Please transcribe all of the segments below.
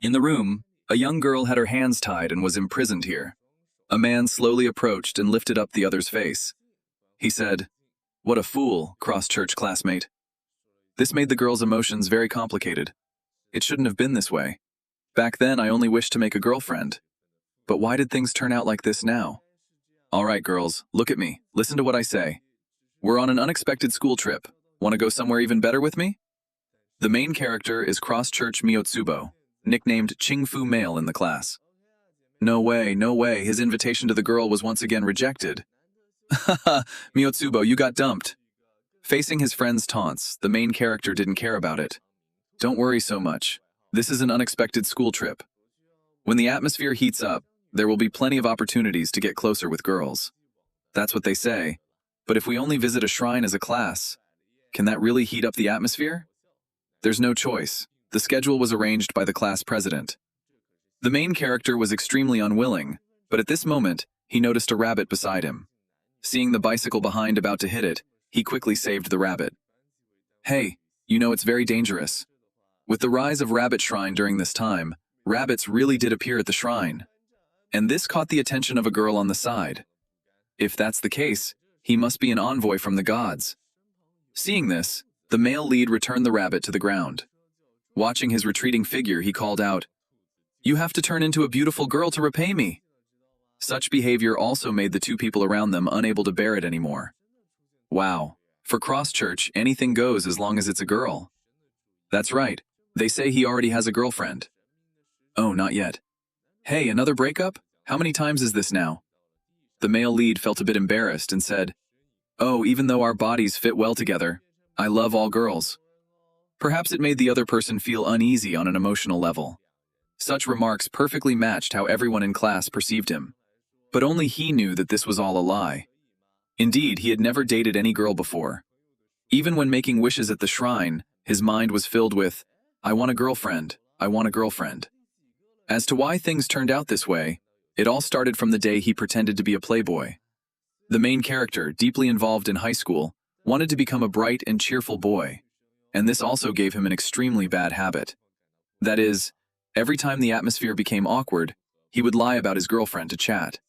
In the room, a young girl had her hands tied and was imprisoned here. A man slowly approached and lifted up the other's face. He said, "What a fool, cross-church classmate." This made the girl's emotions very complicated. It shouldn't have been this way. Back then, I only wished to make a girlfriend. But why did things turn out like this now? All right, girls, look at me. Listen to what I say. We're on an unexpected school trip. Want to go somewhere even better with me? The main character is cross-church Miyotsubo, nicknamed Ching-Fu Male in the class. No way, no way, his invitation to the girl was once again rejected. Haha, Miyotsubo, you got dumped. Facing his friend's taunts, the main character didn't care about it. Don't worry so much. This is an unexpected school trip. When the atmosphere heats up, there will be plenty of opportunities to get closer with girls. That's what they say. But if we only visit a shrine as a class, can that really heat up the atmosphere? There's no choice. The schedule was arranged by the class president. The main character was extremely unwilling, but at this moment, he noticed a rabbit beside him. Seeing the bicycle behind about to hit it, he quickly saved the rabbit. Hey, you know it's very dangerous. With the rise of Rabbit Shrine during this time, rabbits really did appear at the shrine. And this caught the attention of a girl on the side. If that's the case, he must be an envoy from the gods. Seeing this, the male lead returned the rabbit to the ground. Watching his retreating figure, he called out, "You have to turn into a beautiful girl to repay me." Such behavior also made the two people around them unable to bear it anymore. Wow, for cross-church, anything goes as long as it's a girl. That's right, they say he already has a girlfriend. Oh, not yet. Hey, another breakup? How many times is this now? The male lead felt a bit embarrassed and said, "Oh, even though our bodies fit well together, I love all girls." Perhaps it made the other person feel uneasy on an emotional level. Such remarks perfectly matched how everyone in class perceived him. But only he knew that this was all a lie. Indeed, he had never dated any girl before. Even when making wishes at the shrine, his mind was filled with, "I want a girlfriend, I want a girlfriend." As to why things turned out this way, it all started from the day he pretended to be a playboy. The main character, deeply involved in high school, wanted to become a bright and cheerful boy, and this also gave him an extremely bad habit. That is, every time the atmosphere became awkward, he would lie about his girlfriend to chat.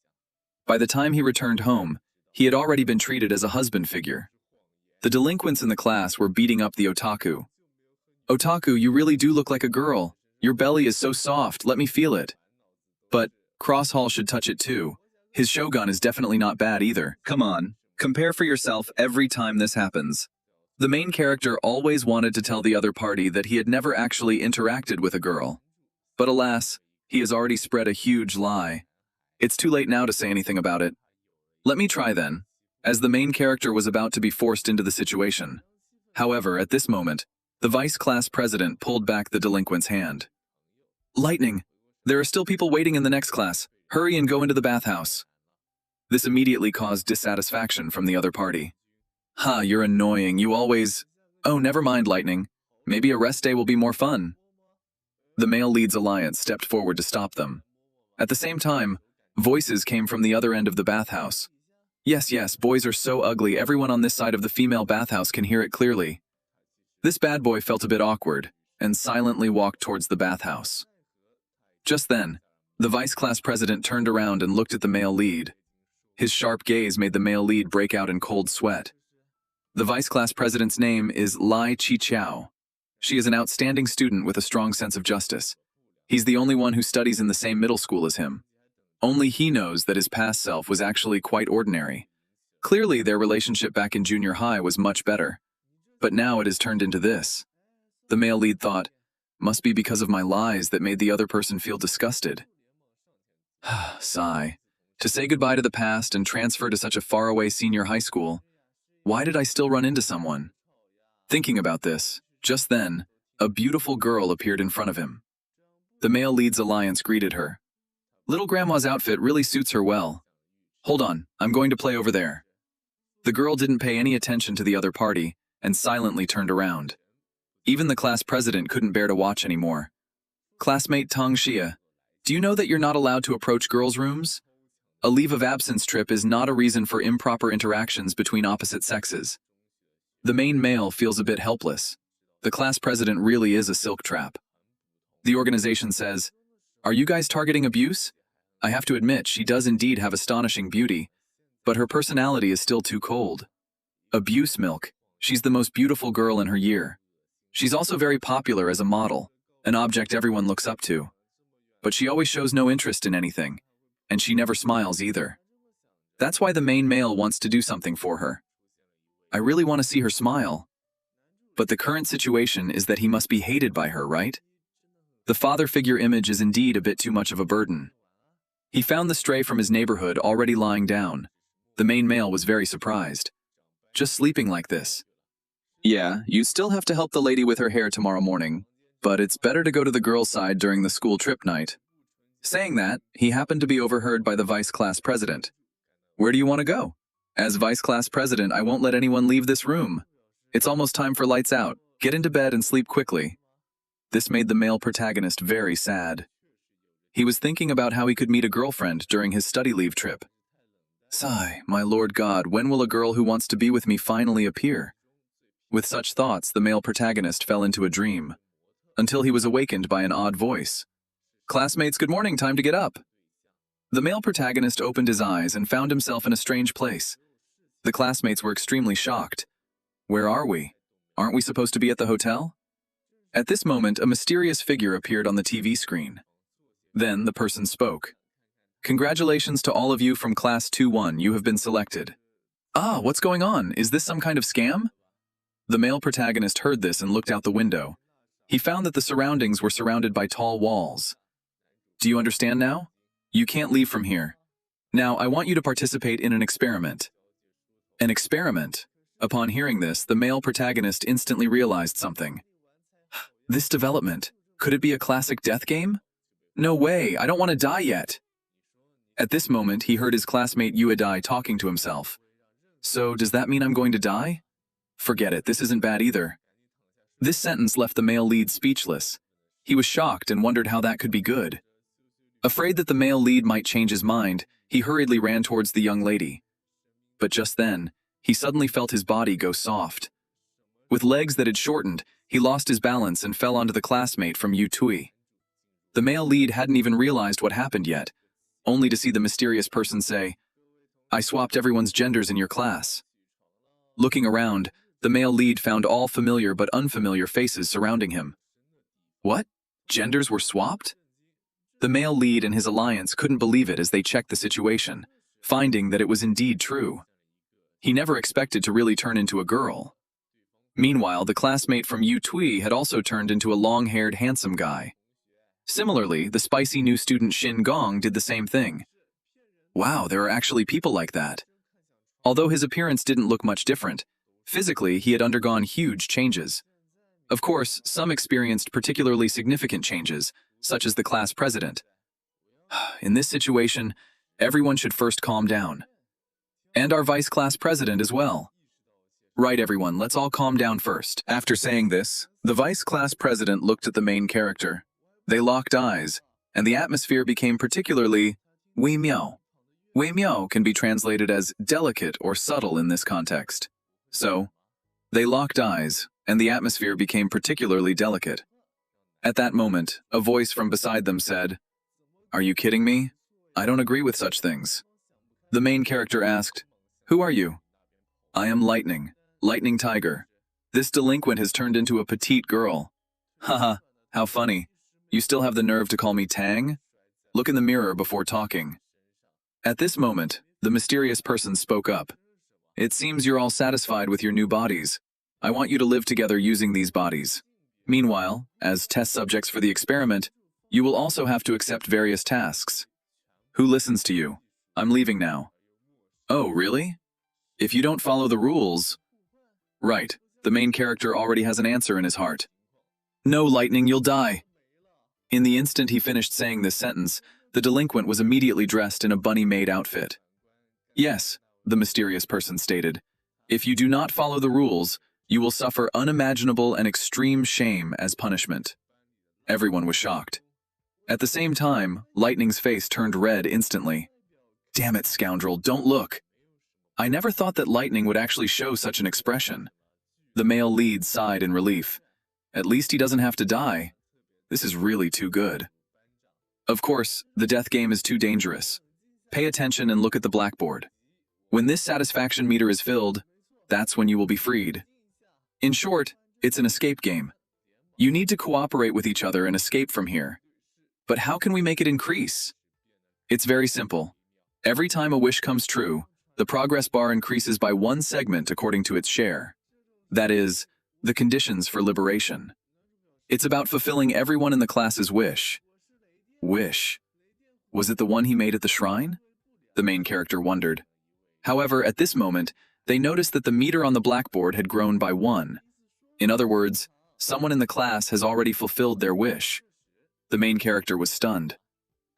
By the time he returned home, he had already been treated as a husband figure. The delinquents in the class were beating up the otaku. "Otaku, you really do look like a girl. Your belly is so soft, let me feel it." But Cross Hall should touch it too. His shogun is definitely not bad either. Come on, compare for yourself every time this happens. The main character always wanted to tell the other party that he had never actually interacted with a girl. But alas, he has already spread a huge lie. It's too late now to say anything about it. Let me try then, as the main character was about to be forced into the situation. However, at this moment, the vice class president pulled back the delinquent's hand. "Lightning! There are still people waiting in the next class. Hurry and go into the bathhouse." This immediately caused dissatisfaction from the other party. "Ha, you're annoying, you always—" "Oh, never mind, Lightning. Maybe a rest day will be more fun." The male lead's alliance stepped forward to stop them. At the same time, voices came from the other end of the bathhouse. Yes, yes, boys are so ugly, everyone on this side of the female bathhouse can hear it clearly. This bad boy felt a bit awkward, and silently walked towards the bathhouse. Just then, the vice class president turned around and looked at the male lead. His sharp gaze made the male lead break out in cold sweat. The vice class president's name is Lai Chi-Chiao. She is an outstanding student with a strong sense of justice. He's the only one who studies in the same middle school as him. Only he knows that his past self was actually quite ordinary. Clearly, their relationship back in junior high was much better. But now it has turned into this. The male lead thought, must be because of my lies that made the other person feel disgusted. Sigh. To say goodbye to the past and transfer to such a faraway senior high school, why did I still run into someone? Thinking about this, just then, a beautiful girl appeared in front of him. The male lead's alliance greeted her. Little grandma's outfit really suits her well. Hold on, I'm going to play over there. The girl didn't pay any attention to the other party and silently turned around. Even the class president couldn't bear to watch anymore. Classmate Tong Xia, do you know that you're not allowed to approach girls' rooms? A leave of absence trip is not a reason for improper interactions between opposite sexes. The main male feels a bit helpless. The class president really is a silk trap. The organization says, "Are you guys targeting abuse? I have to admit, she does indeed have astonishing beauty, but her personality is still too cold. Abuse milk. She's the most beautiful girl in her year. She's also very popular as a model, an object everyone looks up to. But she always shows no interest in anything, and she never smiles either. That's why the main male wants to do something for her. I really want to see her smile. But the current situation is that he must be hated by her, right? The father figure image is indeed a bit too much of a burden." He found the stray from his neighborhood already lying down. The main male was very surprised. "Just sleeping like this?" "Yeah, you still have to help the lady with her hair tomorrow morning, but it's better to go to the girls' side during the school trip night." Saying that, he happened to be overheard by the vice class president. "Where do you want to go?" "As vice class president, I won't let anyone leave this room. It's almost time for lights out. Get into bed and sleep quickly." This made the male protagonist very sad. He was thinking about how he could meet a girlfriend during his study leave trip. Sigh, my Lord God, when will a girl who wants to be with me finally appear? With such thoughts, the male protagonist fell into a dream, until he was awakened by an odd voice. "Classmates, good morning, time to get up." The male protagonist opened his eyes and found himself in a strange place. The classmates were extremely shocked. "Where are we? Aren't we supposed to be at the hotel?" At this moment, a mysterious figure appeared on the TV screen. Then the person spoke. "Congratulations to all of you from Class 2-1, you have been selected." "Ah, what's going on? Is this some kind of scam?" The male protagonist heard this and looked out the window. He found that the surroundings were surrounded by tall walls. "Do you understand now? You can't leave from here. Now, I want you to participate in an experiment." An experiment? Upon hearing this, the male protagonist instantly realized something. This development, could it be a classic death game? No way, I don't want to die yet. At this moment, he heard his classmate Uedai talking to himself. "So, does that mean I'm going to die? Forget it, this isn't bad either." This sentence left the male lead speechless. He was shocked and wondered how that could be good. Afraid that the male lead might change his mind, he hurriedly ran towards the young lady. But just then, he suddenly felt his body go soft. With legs that had shortened, he lost his balance and fell onto the classmate from Yutui. The male lead hadn't even realized what happened yet, only to see the mysterious person say, "I swapped everyone's genders in your class." Looking around, the male lead found all familiar but unfamiliar faces surrounding him. What? Genders were swapped? The male lead and his alliance couldn't believe it as they checked the situation, finding that it was indeed true. He never expected to really turn into a girl. Meanwhile, the classmate from Yutui had also turned into a long-haired, handsome guy. Similarly, the spicy new student Shin Gong did the same thing. Wow, there are actually people like that. Although his appearance didn't look much different, physically he had undergone huge changes. Of course, some experienced particularly significant changes, such as the class president. In this situation, everyone should first calm down. And our vice class president as well. Right, everyone, let's all calm down first. After saying this, the vice class president looked at the main character. They locked eyes, and the atmosphere became particularly wei miao. Wei miao can be translated as delicate or subtle in this context. So, they locked eyes, and the atmosphere became particularly delicate. At that moment, a voice from beside them said, "Are you kidding me? I don't agree with such things." The main character asked, "Who are you?" "I am Lightning, Lightning Tiger. This delinquent has turned into a petite girl." "Haha, how funny. You still have the nerve to call me Tang? Look in the mirror before talking." At this moment, the mysterious person spoke up. "It seems you're all satisfied with your new bodies. I want you to live together using these bodies. Meanwhile, as test subjects for the experiment, you will also have to accept various tasks." "Who listens to you? I'm leaving now." "Oh, really? If you don't follow the rules..." Right, the main character already has an answer in his heart. "No, Lightning, you'll die." In the instant he finished saying this sentence, the delinquent was immediately dressed in a bunny-maid outfit. "Yes," the mysterious person stated, "if you do not follow the rules, you will suffer unimaginable and extreme shame as punishment." Everyone was shocked. At the same time, Lightning's face turned red instantly. "Damn it, scoundrel, don't look." I never thought that Lightning would actually show such an expression. The male lead sighed in relief. At least he doesn't have to die. This is really too good. Of course, the death game is too dangerous. Pay attention and look at the blackboard. When this satisfaction meter is filled, that's when you will be freed. In short, it's an escape game. You need to cooperate with each other and escape from here. But how can we make it increase? It's very simple. Every time a wish comes true, the progress bar increases by 1 segment according to its share. That is, the conditions for liberation. It's about fulfilling everyone in the class's wish. Wish. Was it the one he made at the shrine? The main character wondered. However, at this moment, they noticed that the meter on the blackboard had grown by 1. In other words, someone in the class has already fulfilled their wish. The main character was stunned.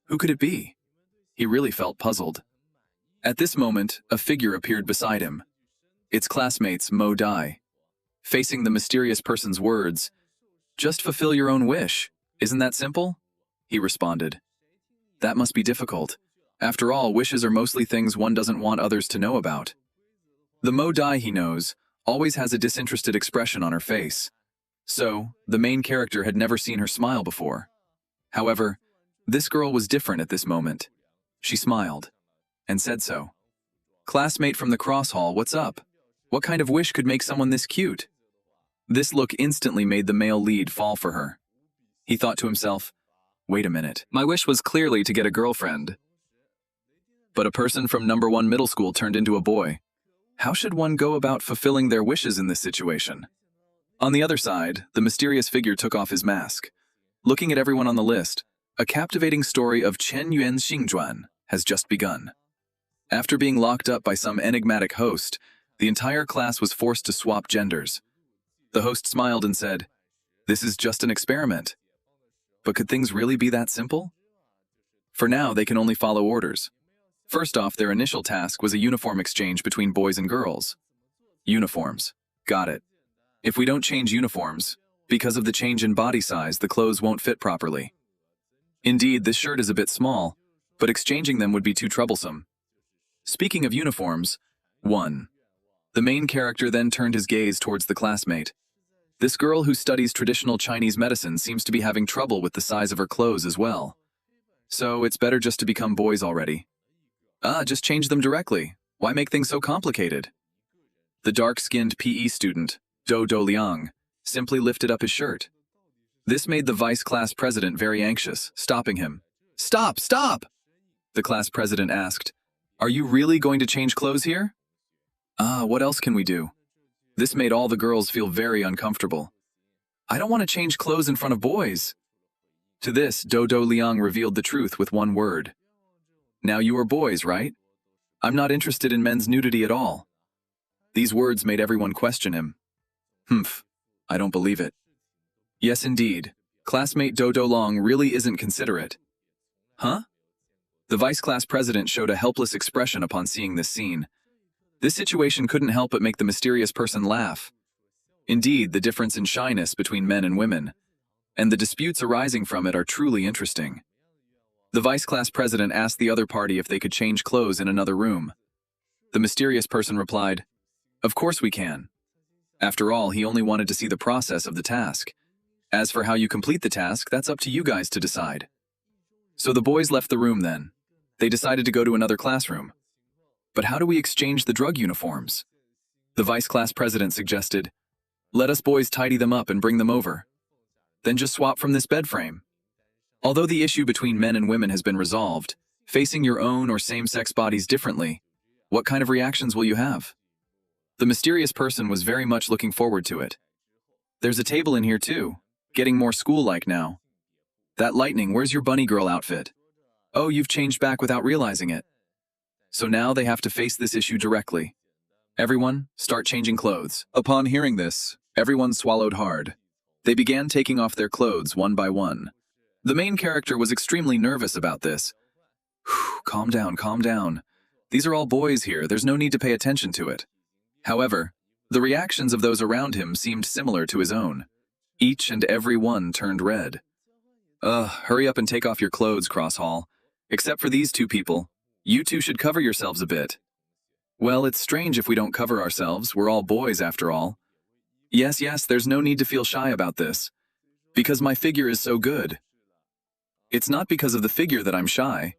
Who could it be? He really felt puzzled. At this moment, a figure appeared beside him. Its classmates, Mo Dai. Facing the mysterious person's words, "Just fulfill your own wish. Isn't that simple?" He responded. That must be difficult. After all, wishes are mostly things one doesn't want others to know about. The Mo Dai he knows always has a disinterested expression on her face. So, the main character had never seen her smile before. However, this girl was different at this moment. She smiled, and said so. "Classmate from the cross hall, what's up? What kind of wish could make someone this cute?" This look instantly made the male lead fall for her. He thought to himself, wait a minute, my wish was clearly to get a girlfriend. But a person from number 1 middle school turned into a boy. How should one go about fulfilling their wishes in this situation? On the other side, the mysterious figure took off his mask. Looking at everyone on the list, a captivating story of Chen Yuan's Xingjuan has just begun. After being locked up by some enigmatic host, the entire class was forced to swap genders. The host smiled and said, "This is just an experiment." But could things really be that simple? For now, they can only follow orders. First off, their initial task was a uniform exchange between boys and girls. Uniforms. Got it. If we don't change uniforms, because of the change in body size, the clothes won't fit properly. Indeed, this shirt is a bit small, but exchanging them would be too troublesome. Speaking of uniforms, 1. The main character then turned his gaze towards the classmate. This girl who studies traditional Chinese medicine seems to be having trouble with the size of her clothes as well. So it's better just to become boys already. Just change them directly. Why make things so complicated? The dark-skinned PE student, Do Liang, simply lifted up his shirt. This made the vice class president very anxious, stopping him. "Stop, stop!" The class president asked, "Are you really going to change clothes here?" What else can we do? This made all the girls feel very uncomfortable. "I don't want to change clothes in front of boys." To this, Do Liang revealed the truth with 1 word. "Now you are boys, right? I'm not interested in men's nudity at all." These words made everyone question him. Humph, I don't believe it. Yes, indeed. Classmate Do Liang really isn't considerate. Huh? The vice class president showed a helpless expression upon seeing this scene. This situation couldn't help but make the mysterious person laugh. Indeed, the difference in shyness between men and women, and the disputes arising from it are truly interesting. The vice class president asked the other party if they could change clothes in another room. The mysterious person replied, "Of course we can." After all, he only wanted to see the process of the task. As for how you complete the task, that's up to you guys to decide. So the boys left the room then. They decided to go to another classroom. But how do we exchange the drug uniforms? The vice class president suggested, "Let us boys tidy them up and bring them over. Then just swap from this bed frame." Although the issue between men and women has been resolved, facing your own or same-sex bodies differently, what kind of reactions will you have? The mysterious person was very much looking forward to it. There's a table in here too, getting more school-like now. That lightning, where's your bunny girl outfit? Oh, you've changed back without realizing it. So now they have to face this issue directly. Everyone, start changing clothes. Upon hearing this, everyone swallowed hard. They began taking off their clothes one by one. The main character was extremely nervous about this. Calm down, calm down. These are all boys here, there's no need to pay attention to it. However, the reactions of those around him seemed similar to his own. Each and every one turned red. Hurry up and take off your clothes, Cross Hall. Except for these 2 people. You 2 should cover yourselves a bit. Well, it's strange if we don't cover ourselves, we're all boys after all. Yes, there's no need to feel shy about this. Because my figure is so good. It's not because of the figure that I'm shy.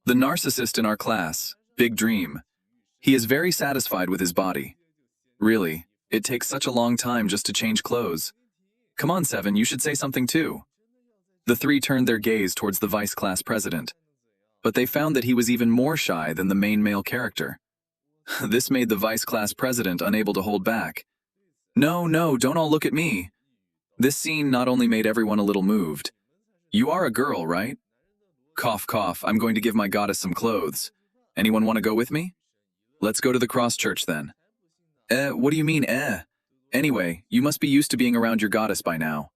The narcissist in our class, Big Dream, he is very satisfied with his body. Really, it takes such a long time just to change clothes. Come on, Seven, you should say something too. The three turned their gaze towards the vice class president, but they found that he was even more shy than the main male character. This made the vice class president unable to hold back. No, don't all look at me. This scene not only made everyone a little moved. You are a girl, right? Cough, cough, I'm going to give my goddess some clothes. Anyone want to go with me? Let's go to the cross church then. What do you mean, Anyway, you must be used to being around your goddess by now.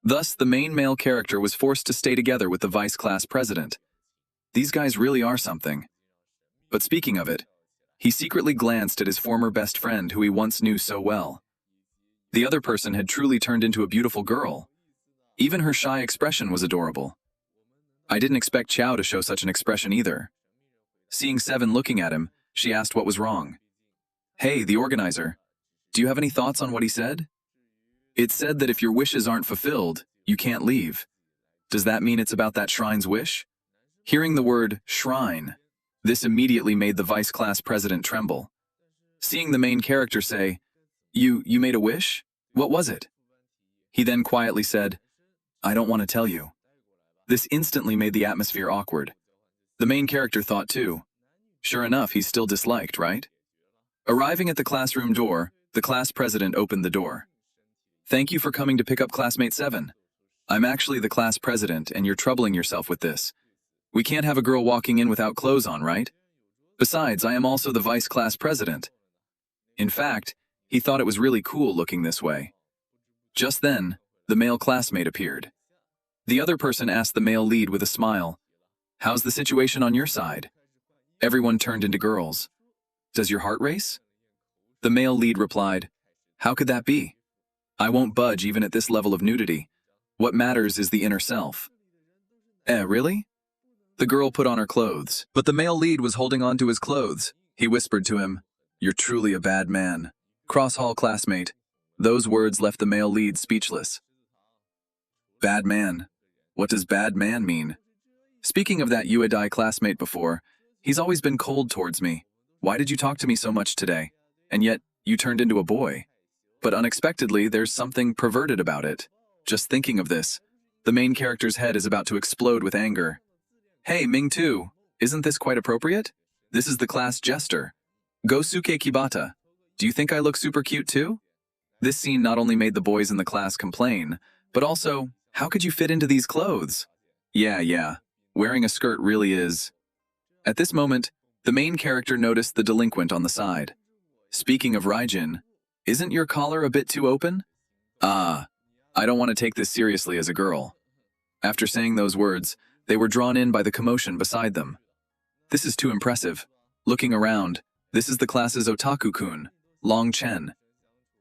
Thus, the main male character was forced to stay together with the vice class president. These guys really are something. But speaking of it, he secretly glanced at his former best friend who he once knew so well. The other person had truly turned into a beautiful girl. Even her shy expression was adorable. I didn't expect Chow to show such an expression either. Seeing Seven looking at him, she asked what was wrong. Hey, the organizer, do you have any thoughts on what he said? It said that if your wishes aren't fulfilled, you can't leave. Does that mean it's about that shrine's wish? Hearing the word shrine, this immediately made the vice class president tremble. Seeing the main character say, You made a wish? What was it? He then quietly said, I don't want to tell you. This instantly made the atmosphere awkward. The main character thought too. Sure enough, he's still disliked, right? Arriving at the classroom door, the class president opened the door. Thank you for coming to pick up classmate 7. I'm actually the class president and you're troubling yourself with this. We can't have a girl walking in without clothes on, right? Besides, I am also the vice class president. In fact, he thought it was really cool looking this way. Just then, the male classmate appeared. The other person asked the male lead with a smile, How's the situation on your side? Everyone turned into girls. Does your heart race? The male lead replied, How could that be? I won't budge even at this level of nudity. What matters is the inner self. Really? The girl put on her clothes, but the male lead was holding on to his clothes. He whispered to him, You're truly a bad man. Cross-hall classmate. Those words left the male lead speechless. Bad man. What does bad man mean? Speaking of that Uedai classmate before, he's always been cold towards me. Why did you talk to me so much today? And yet, you turned into a boy. But unexpectedly, there's something perverted about it. Just thinking of this, the main character's head is about to explode with anger. Hey, Ming too, isn't this quite appropriate? This is the class jester. Gosuke Kibata, do you think I look super cute too? This scene not only made the boys in the class complain, but also, how could you fit into these clothes? Yeah, wearing a skirt really is. At this moment, the main character noticed the delinquent on the side. Speaking of Raijin, isn't your collar a bit too open? I don't want to take this seriously as a girl. After saying those words, they were drawn in by the commotion beside them. This is too impressive. Looking around, this is the class's otaku-kun, Long Chen.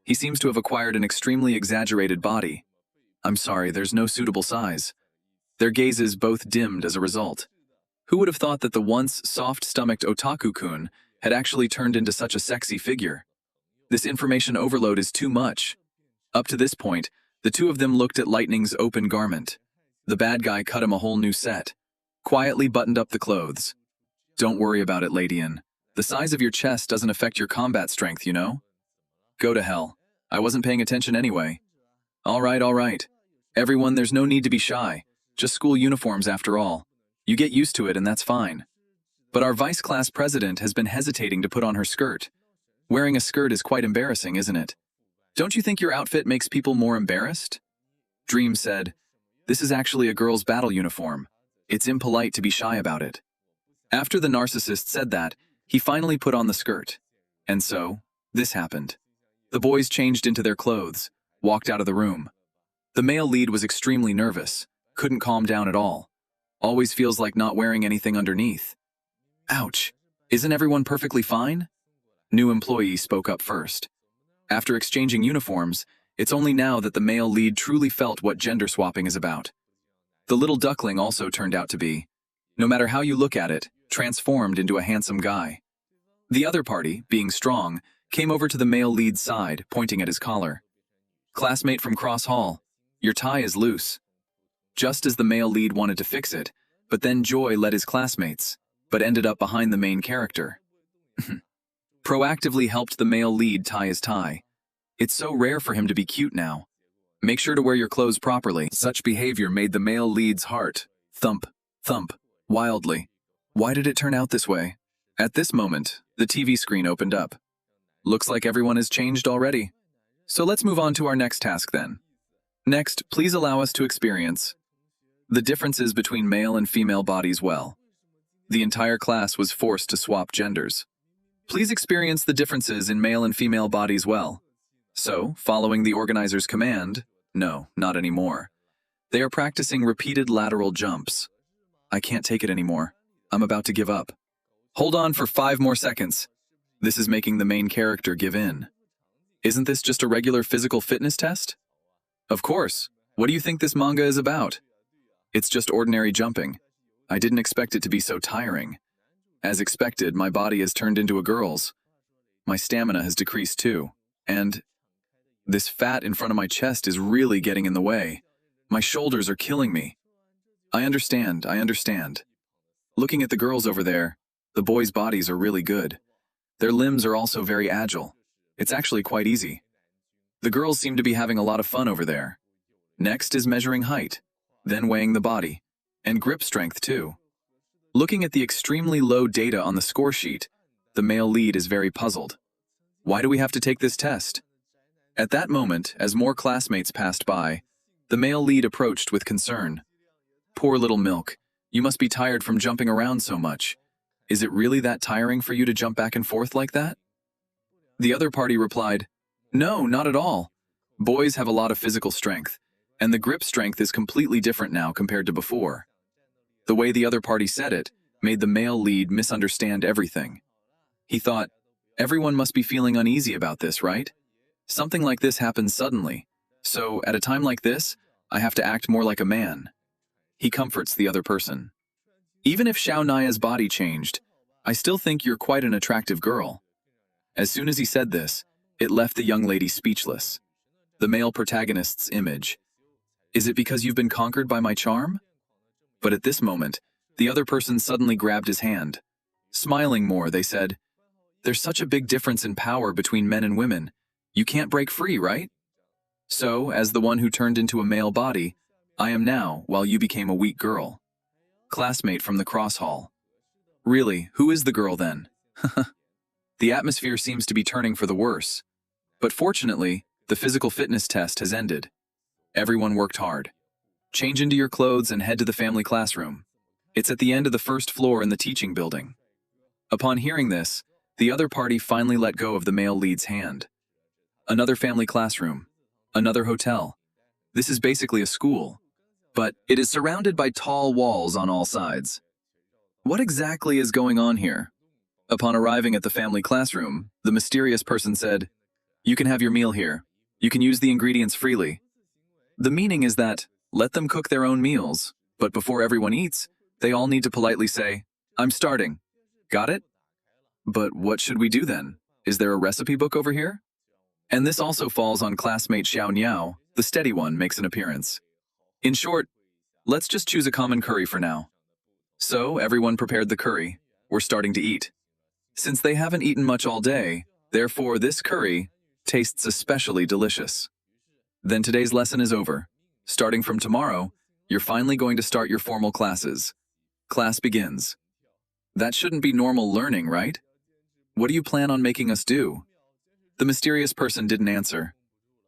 He seems to have acquired an extremely exaggerated body. I'm sorry, there's no suitable size. Their gazes both dimmed as a result. Who would have thought that the once soft-stomached otaku-kun had actually turned into such a sexy figure? This information overload is too much. Up to this point, the two of them looked at Lightning's open garment. The bad guy cut him a whole new set, quietly buttoned up the clothes. Don't worry about it, Ladian. The size of your chest doesn't affect your combat strength, you know? Go to hell. I wasn't paying attention anyway. All right. Everyone, there's no need to be shy. Just school uniforms after all. You get used to it and that's fine. But our vice class president has been hesitating to put on her skirt. Wearing a skirt is quite embarrassing, isn't it? Don't you think your outfit makes people more embarrassed? Dream said, This is actually a girl's battle uniform. It's impolite to be shy about it. After the narcissist said that, he finally put on the skirt. And so, this happened. The boys changed into their clothes, walked out of the room. The male lead was extremely nervous, couldn't calm down at all. Always feels like not wearing anything underneath. Ouch! Isn't everyone perfectly fine? New employee spoke up first. After exchanging uniforms, it's only now that the male lead truly felt what gender swapping is about. The little duckling also turned out to be, no matter how you look at it, transformed into a handsome guy. The other party, being strong, came over to the male lead's side, pointing at his collar. Classmate from Cross Hall, Your tie is loose. Just as the male lead wanted to fix it, but then Joy led his classmates, but ended up behind the main character. Proactively helped the male lead tie his tie. It's so rare for him to be cute now. Make sure to wear your clothes properly. Such behavior made the male lead's heart thump, thump, wildly. Why did it turn out this way? At this moment, the TV screen opened up. Looks like everyone has changed already. So let's move on to our next task then. Next, please allow us to experience the differences between male and female bodies well. The entire class was forced to swap genders. Please experience the differences in male and female bodies well. So, following the organizer's command, no, not anymore. They are practicing repeated lateral jumps. I can't take it anymore. I'm about to give up. Hold on for 5 more seconds. This is making the main character give in. Isn't this just a regular physical fitness test? Of course. What do you think this manga is about? It's just ordinary jumping. I didn't expect it to be so tiring. As expected, my body has turned into a girl's. My stamina has decreased too. And this fat in front of my chest is really getting in the way. My shoulders are killing me. I understand. Looking at the girls over there, the boys' bodies are really good. Their limbs are also very agile. It's actually quite easy. The girls seem to be having a lot of fun over there. Next is measuring height, then weighing the body, and grip strength too. Looking at the extremely low data on the score sheet, the male lead is very puzzled. Why do we have to take this test? At that moment, as more classmates passed by, the male lead approached with concern. Poor little Milk, you must be tired from jumping around so much. Is it really that tiring for you to jump back and forth like that? The other party replied, No, not at all. Boys have a lot of physical strength, and the grip strength is completely different now compared to before. The way the other party said it made the male lead misunderstand everything. He thought, everyone must be feeling uneasy about this, right? Something like this happens suddenly, so at a time like this, I have to act more like a man. He comforts the other person. Even if Xiao Naya's body changed, I still think you're quite an attractive girl. As soon as he said this, it left the young lady speechless. The male protagonist's image. Is it because you've been conquered by my charm? But at this moment, the other person suddenly grabbed his hand. Smiling more, they said, There's such a big difference in power between men and women. You can't break free, right? So, as the one who turned into a male body, I am now, while you became a weak girl. Classmate from the cross hall. Really, who is the girl then? The atmosphere seems to be turning for the worse. But fortunately, the physical fitness test has ended. Everyone worked hard. Change into your clothes and head to the family classroom. It's at the end of the first floor in the teaching building. Upon hearing this, the other party finally let go of the male lead's hand. Another family classroom. Another hotel. This is basically a school. But it is surrounded by tall walls on all sides. What exactly is going on here? Upon arriving at the family classroom, the mysterious person said, You can have your meal here. You can use the ingredients freely. The meaning is that, let them cook their own meals, but before everyone eats, they all need to politely say, I'm starting. Got it? But what should we do then? Is there a recipe book over here? And this also falls on classmate Xiao Niao, the steady one makes an appearance. In short, let's just choose a common curry for now. So everyone prepared the curry. We're starting to eat. Since they haven't eaten much all day, therefore this curry tastes especially delicious. Then today's lesson is over. Starting from tomorrow, you're finally going to start your formal classes. Class begins. That shouldn't be normal learning, right? What do you plan on making us do? The mysterious person didn't answer.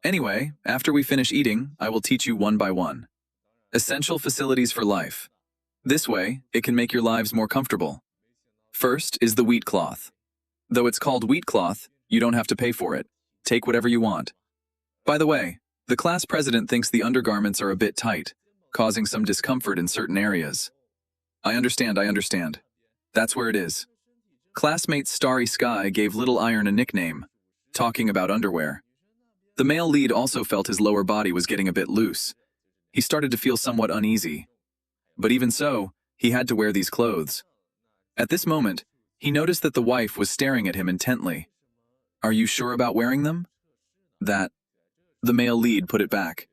Anyway, after we finish eating, I will teach you one by one. Essential facilities for life. This way, it can make your lives more comfortable. First is the wheat cloth. Though it's called wheat cloth, you don't have to pay for it. Take whatever you want. By the way, the class president thinks the undergarments are a bit tight, causing some discomfort in certain areas. I understand. That's where it is. Classmate Starry Sky gave Little Iron a nickname, talking about underwear. The male lead also felt his lower body was getting a bit loose. He started to feel somewhat uneasy. But even so, he had to wear these clothes. At this moment, he noticed that the wife was staring at him intently. Are you sure about wearing them? The male lead put it back.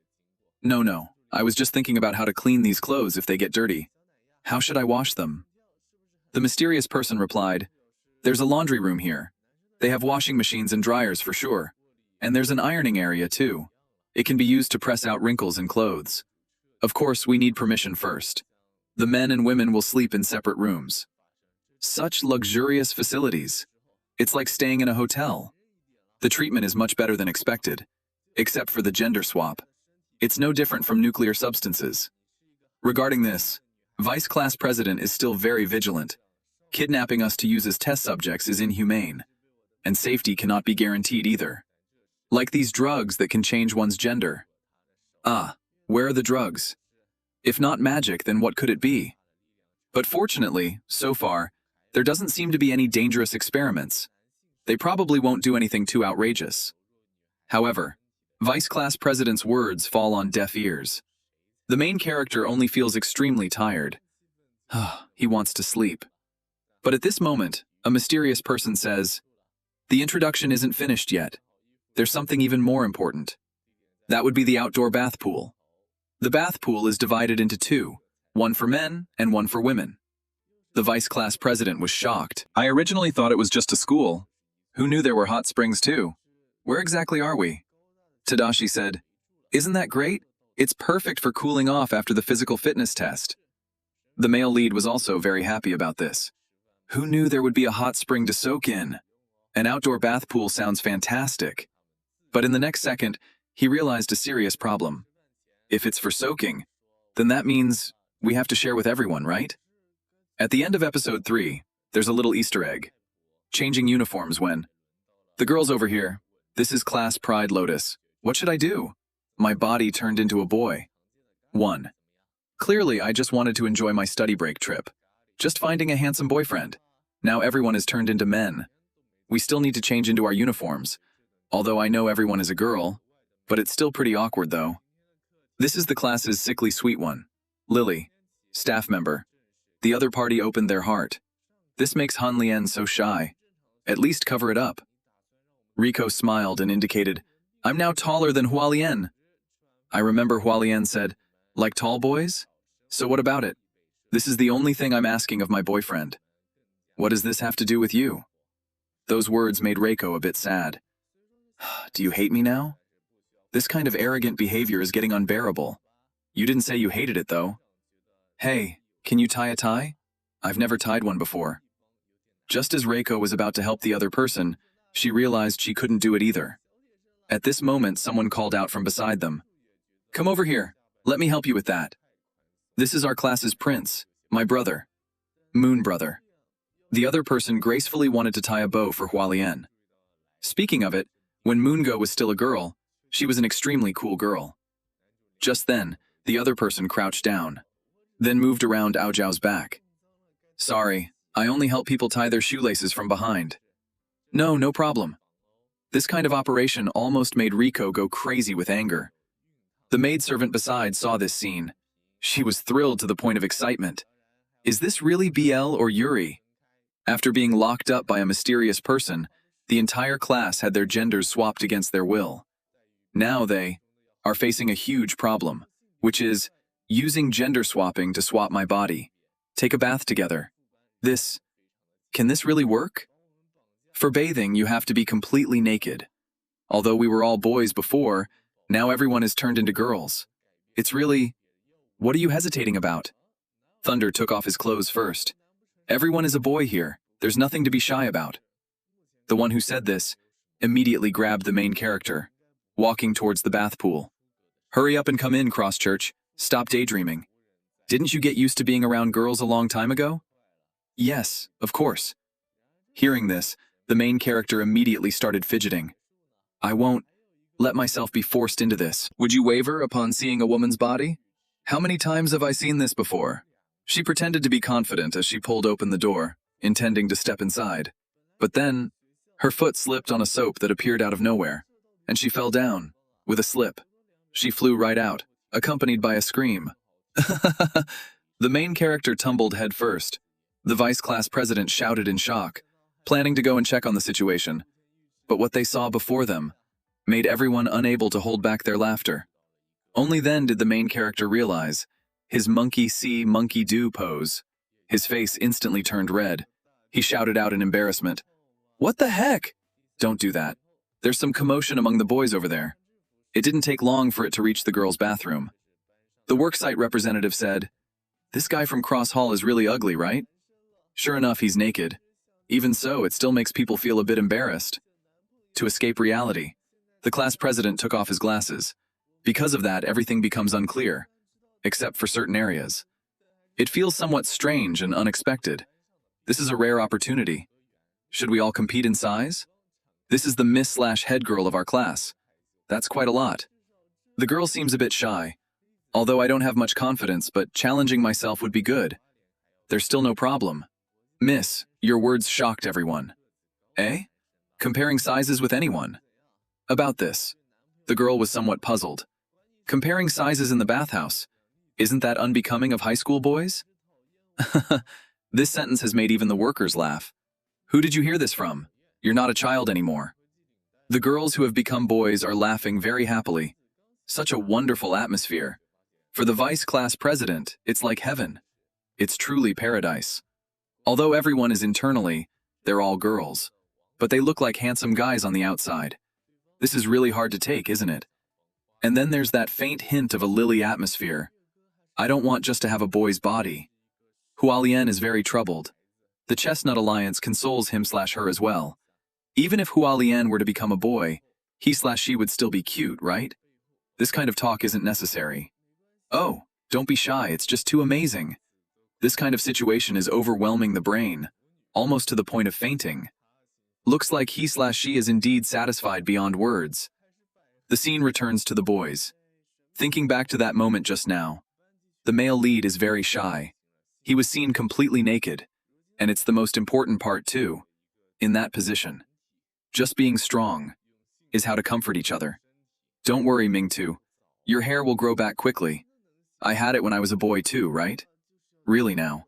No. I was just thinking about how to clean these clothes if they get dirty. How should I wash them? The mysterious person replied, There's a laundry room here. They have washing machines and dryers for sure. And there's an ironing area too. It can be used to press out wrinkles in clothes. Of course, we need permission first. The men and women will sleep in separate rooms. Such luxurious facilities. It's like staying in a hotel. The treatment is much better than expected, except for the gender swap. It's no different from nuclear substances. Regarding this, Vice Class President is still very vigilant. Kidnapping us to use as test subjects is inhumane, and safety cannot be guaranteed either. Like these drugs that can change one's gender. Ah, where are the drugs? If not magic, then what could it be? But fortunately, so far, there doesn't seem to be any dangerous experiments. They probably won't do anything too outrageous. However, Vice Class President's words fall on deaf ears. The main character only feels extremely tired. He wants to sleep. But at this moment, a mysterious person says, The introduction isn't finished yet. There's something even more important. That would be the outdoor bath pool. The bath pool is divided into two, one for men and one for women. The Vice Class President was shocked. I originally thought it was just a school. Who knew there were hot springs too? Where exactly are we? Tadashi said, Isn't that great? It's perfect for cooling off after the physical fitness test. The male lead was also very happy about this. Who knew there would be a hot spring to soak in? An outdoor bath pool sounds fantastic. But in the next second, he realized a serious problem. If it's for soaking, then that means we have to share with everyone, right? At the end of episode 3, there's a little Easter egg. Changing uniforms when... The girls over here, this is Class Pride Lotus. What should I do? My body turned into a boy. 1. Clearly, I just wanted to enjoy my study break trip. Just finding a handsome boyfriend. Now everyone is turned into men. We still need to change into our uniforms. Although I know everyone is a girl, but it's still pretty awkward though. This is the class's sickly sweet one. Lily, staff member. The other party opened their heart. This makes Han Lian so shy. At least cover it up. Rico smiled and indicated, I'm now taller than Hualien. I remember Hualien said, like tall boys? So what about it? This is the only thing I'm asking of my boyfriend. What does this have to do with you? Those words made Reiko a bit sad. Do you hate me now? This kind of arrogant behavior is getting unbearable. You didn't say you hated it though. Hey, can you tie a tie? I've never tied one before. Just as Reiko was about to help the other person, she realized she couldn't do it either. At this moment, someone called out from beside them. Come over here. Let me help you with that. This is our class's prince, my brother. Moon brother. The other person gracefully wanted to tie a bow for Hualien. Speaking of it, when Moongo was still a girl, she was an extremely cool girl. Just then, the other person crouched down, then moved around Aojiao's back. Sorry, I only help people tie their shoelaces from behind. No problem. This kind of operation almost made Rico go crazy with anger. The maidservant beside saw this scene. She was thrilled to the point of excitement. Is this really BL or Yuri? After being locked up by a mysterious person, the entire class had their genders swapped against their will. Now they are facing a huge problem, which is using gender swapping to swap my body. Take a bath together. Can this really work? For bathing, you have to be completely naked. Although we were all boys before, now everyone is turned into girls. It's really... What are you hesitating about? Thunder took off his clothes first. Everyone is a boy here. There's nothing to be shy about. The one who said this immediately grabbed the main character, walking towards the bath pool. Hurry up and come in, Crosschurch. Stop daydreaming. Didn't you get used to being around girls a long time ago? Yes, of course. Hearing this, the main character immediately started fidgeting. I won't let myself be forced into this. Would you waver upon seeing a woman's body? How many times have I seen this before? She pretended to be confident as she pulled open the door, intending to step inside. But then, her foot slipped on a soap that appeared out of nowhere, and she fell down, with a slip. She flew right out, accompanied by a scream. The main character tumbled head first. The vice class president shouted in shock, planning to go and check on the situation. But what they saw before them made everyone unable to hold back their laughter. Only then did the main character realize his monkey see, monkey do pose. His face instantly turned red. He shouted out in embarrassment, "What the heck?" "Don't do that. There's some commotion among the boys over there." It didn't take long for it to reach the girls' bathroom. The worksite representative said, "This guy from Cross Hall is really ugly, right?" Sure enough, he's naked. Even so, it still makes people feel a bit embarrassed. To escape reality, the class president took off his glasses. Because of that, everything becomes unclear, except for certain areas. It feels somewhat strange and unexpected. This is a rare opportunity. Should we all compete in size? This is the Miss/head girl of our class. That's quite a lot. The girl seems a bit shy. Although I don't have much confidence, but challenging myself would be good. There's still no problem. "Miss, your words shocked everyone." "Eh? Comparing sizes with anyone?" "About this." The girl was somewhat puzzled. "Comparing sizes in the bathhouse. Isn't that unbecoming of high school boys?" This sentence has made even the workers laugh. "Who did you hear this from? You're not a child anymore." The girls who have become boys are laughing very happily. Such a wonderful atmosphere. For the vice class president, it's like heaven. It's truly paradise. Although everyone is internally, they're all girls. But they look like handsome guys on the outside. This is really hard to take, isn't it? And then there's that faint hint of a lily atmosphere. I don't want just to have a boy's body. Hualien is very troubled. The Chestnut Alliance consoles him/her as well. Even if Hualien were to become a boy, he/she would still be cute, right? This kind of talk isn't necessary. "Oh, don't be shy, it's just too amazing." This kind of situation is overwhelming the brain, almost to the point of fainting. Looks like he/she is indeed satisfied beyond words. The scene returns to the boys. Thinking back to that moment just now, the male lead is very shy. He was seen completely naked, and it's the most important part too, in that position. Just being strong is how to comfort each other. "Don't worry, Mingtu. Your hair will grow back quickly. I had it when I was a boy too, right?" "Really now?"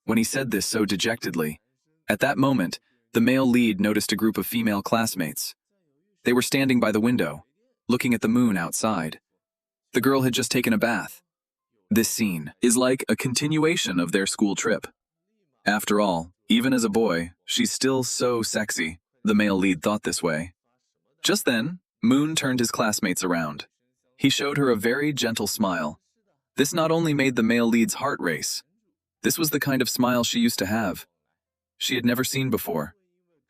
When he said this so dejectedly, at that moment, the male lead noticed a group of female classmates. They were standing by the window, looking at the moon outside. The girl had just taken a bath. This scene is like a continuation of their school trip. After all, even as a boy, she's still so sexy. The male lead thought this way. Just then, Moon turned his classmates around. He showed her a very gentle smile. This not only made the male lead's heart race. This was the kind of smile she used to have. She had never seen before.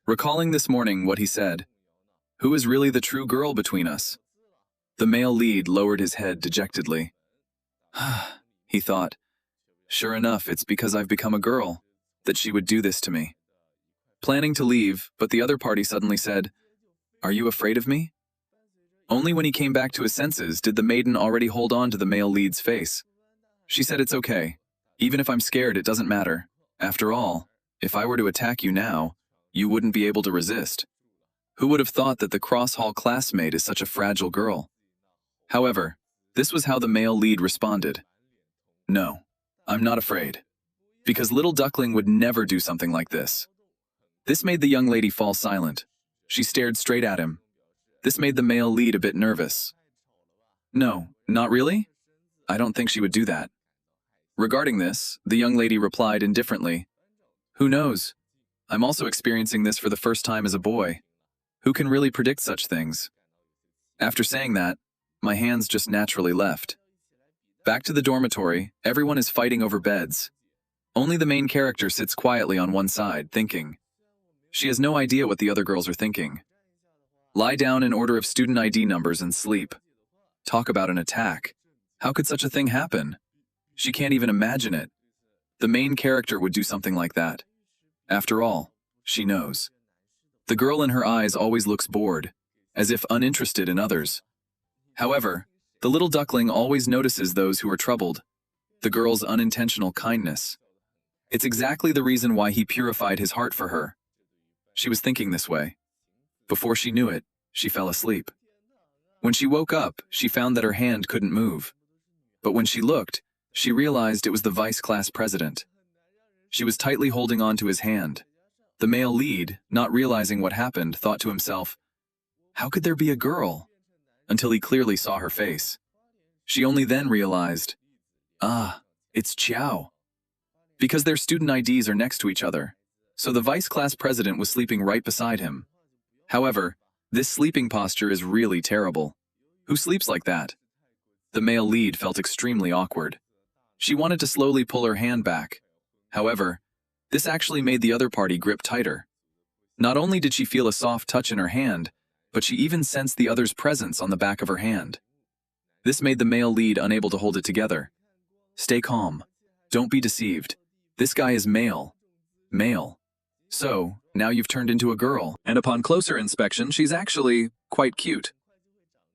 Recalling this morning what he said, "Who is really the true girl between us?" The male lead lowered his head dejectedly. He thought, "Sure enough, it's because I've become a girl that she would do this to me." Planning to leave, but the other party suddenly said, "Are you afraid of me?" Only when he came back to his senses did the maiden already hold on to the male lead's face. She said, "It's okay. Even if I'm scared, it doesn't matter. After all, if I were to attack you now, you wouldn't be able to resist." Who would have thought that the cross-hall classmate is such a fragile girl? However, this was how the male lead responded. "No, I'm not afraid." Because little duckling would never do something like this. This made the young lady fall silent. She stared straight at him. This made the male lead a bit nervous. "No, not really? I don't think she would do that." Regarding this, the young lady replied indifferently, "Who knows? I'm also experiencing this for the first time as a boy. Who can really predict such things?" After saying that, my hands just naturally left. Back to the dormitory, everyone is fighting over beds. Only the main character sits quietly on one side, thinking. She has no idea what the other girls are thinking. Lie down in order of student ID numbers and sleep. Talk about an attack. How could such a thing happen? She can't even imagine it. The main character would do something like that. After all, she knows. The girl in her eyes always looks bored, as if uninterested in others. However, the little duckling always notices those who are troubled. The girl's unintentional kindness. It's exactly the reason why he purified his heart for her. She was thinking this way. Before she knew it, she fell asleep. When she woke up, she found that her hand couldn't move. But when she looked, she realized it was the vice class president. She was tightly holding on to his hand. The male lead, not realizing what happened, thought to himself, "How could there be a girl?" Until he clearly saw her face. She only then realized, ah, it's Chiao. Because their student IDs are next to each other, so the vice class president was sleeping right beside him. However, this sleeping posture is really terrible. Who sleeps like that? The male lead felt extremely awkward. She wanted to slowly pull her hand back. However, this actually made the other party grip tighter. Not only did she feel a soft touch in her hand, but she even sensed the other's presence on the back of her hand. This made the male lead unable to hold it together. Stay calm. Don't be deceived. This guy is male. Male. So, now you've turned into a girl, and upon closer inspection, she's actually quite cute.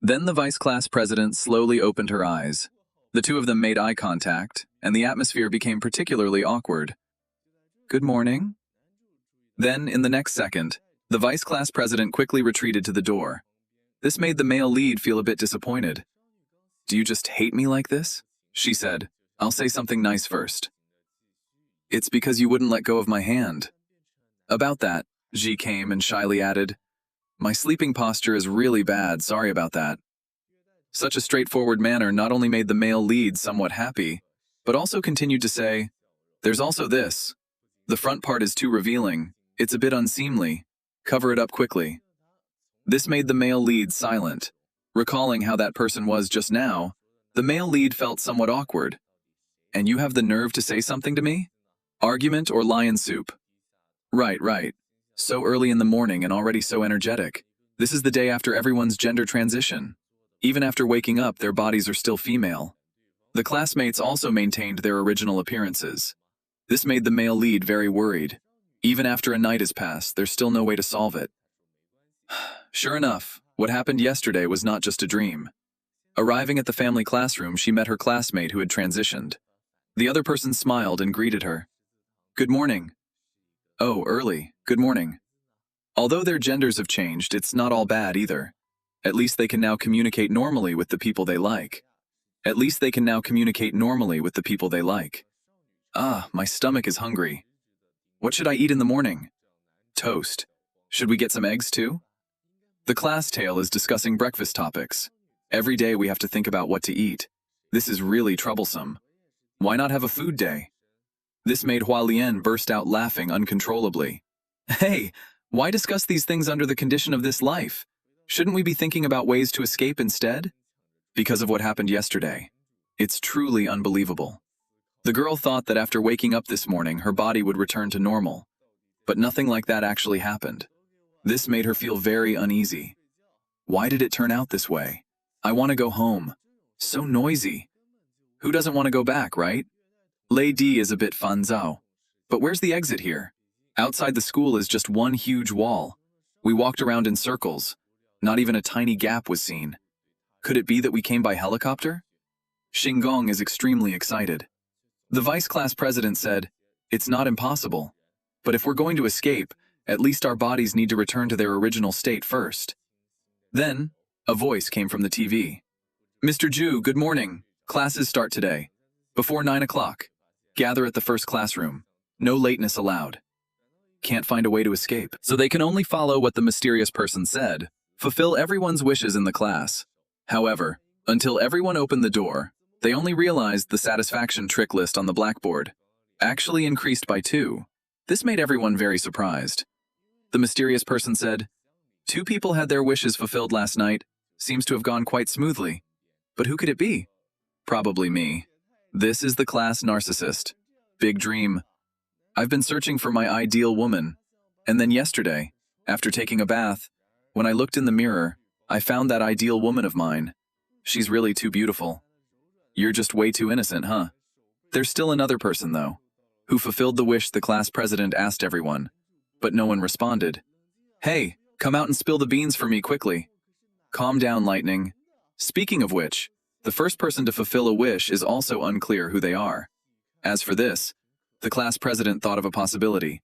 Then the vice class president slowly opened her eyes. The two of them made eye contact, and the atmosphere became particularly awkward. Good morning? Then, in the next second, the vice class president quickly retreated to the door. This made the male lead feel a bit disappointed. Do you just hate me like this? She said. I'll say something nice first. It's because you wouldn't let go of my hand. About that, Ji came and shyly added, my sleeping posture is really bad, sorry about that. Such a straightforward manner not only made the male lead somewhat happy, but also continued to say, there's also this. The front part is too revealing, it's a bit unseemly, cover it up quickly. This made the male lead silent. Recalling how that person was just now, the male lead felt somewhat awkward. And you have the nerve to say something to me? Argument or lion soup? Right. So early in the morning and already so energetic. This is the day after everyone's gender transition. Even after waking up, their bodies are still female. The classmates also maintained their original appearances. This made the male lead very worried. Even after a night has passed, there's still no way to solve it. Sure enough, what happened yesterday was not just a dream. Arriving at the family classroom, she met her classmate who had transitioned. The other person smiled and greeted her. Good morning. Oh, early. Good morning. Although their genders have changed, it's not all bad either. At least they can now communicate normally with the people they like. Ah, my stomach is hungry. What should I eat in the morning? Toast. Should we get some eggs too? The class tale is discussing breakfast topics. Every day we have to think about what to eat. This is really troublesome. Why not have a food day? This made Hua Lian burst out laughing uncontrollably. Hey, why discuss these things under the condition of this life? Shouldn't we be thinking about ways to escape instead? Because of what happened yesterday. It's truly unbelievable. The girl thought that after waking up this morning, her body would return to normal. But nothing like that actually happened. This made her feel very uneasy. Why did it turn out this way? I want to go home. So noisy. Who doesn't want to go back, right? Lady is a bit fanzao. But where's the exit here? Outside the school is just one huge wall. We walked around in circles. Not even a tiny gap was seen. Could it be that we came by helicopter? Xinggong is extremely excited. The vice class president said, it's not impossible. But if we're going to escape, at least our bodies need to return to their original state first. Then, a voice came from the TV. Mr. Ju, good morning. Classes start today. Before 9 o'clock. Gather at the first classroom. No lateness allowed. Can't find a way to escape. So they can only follow what the mysterious person said. Fulfill everyone's wishes in the class. However, until everyone opened the door, they only realized the satisfaction trick list on the blackboard actually increased by 2. This made everyone very surprised. The mysterious person said, 2 people had their wishes fulfilled last night. Seems to have gone quite smoothly. But who could it be? Probably me. This is the class narcissist. Big dream. I've been searching for my ideal woman. And then yesterday, after taking a bath, when I looked in the mirror, I found that ideal woman of mine. She's really too beautiful. You're just way too innocent, huh? There's still another person, though, who fulfilled the wish the class president asked everyone, but no one responded. Hey, come out and spill the beans for me quickly. Calm down, Lightning. Speaking of which, the first person to fulfill a wish is also unclear who they are. As for this, the class president thought of a possibility.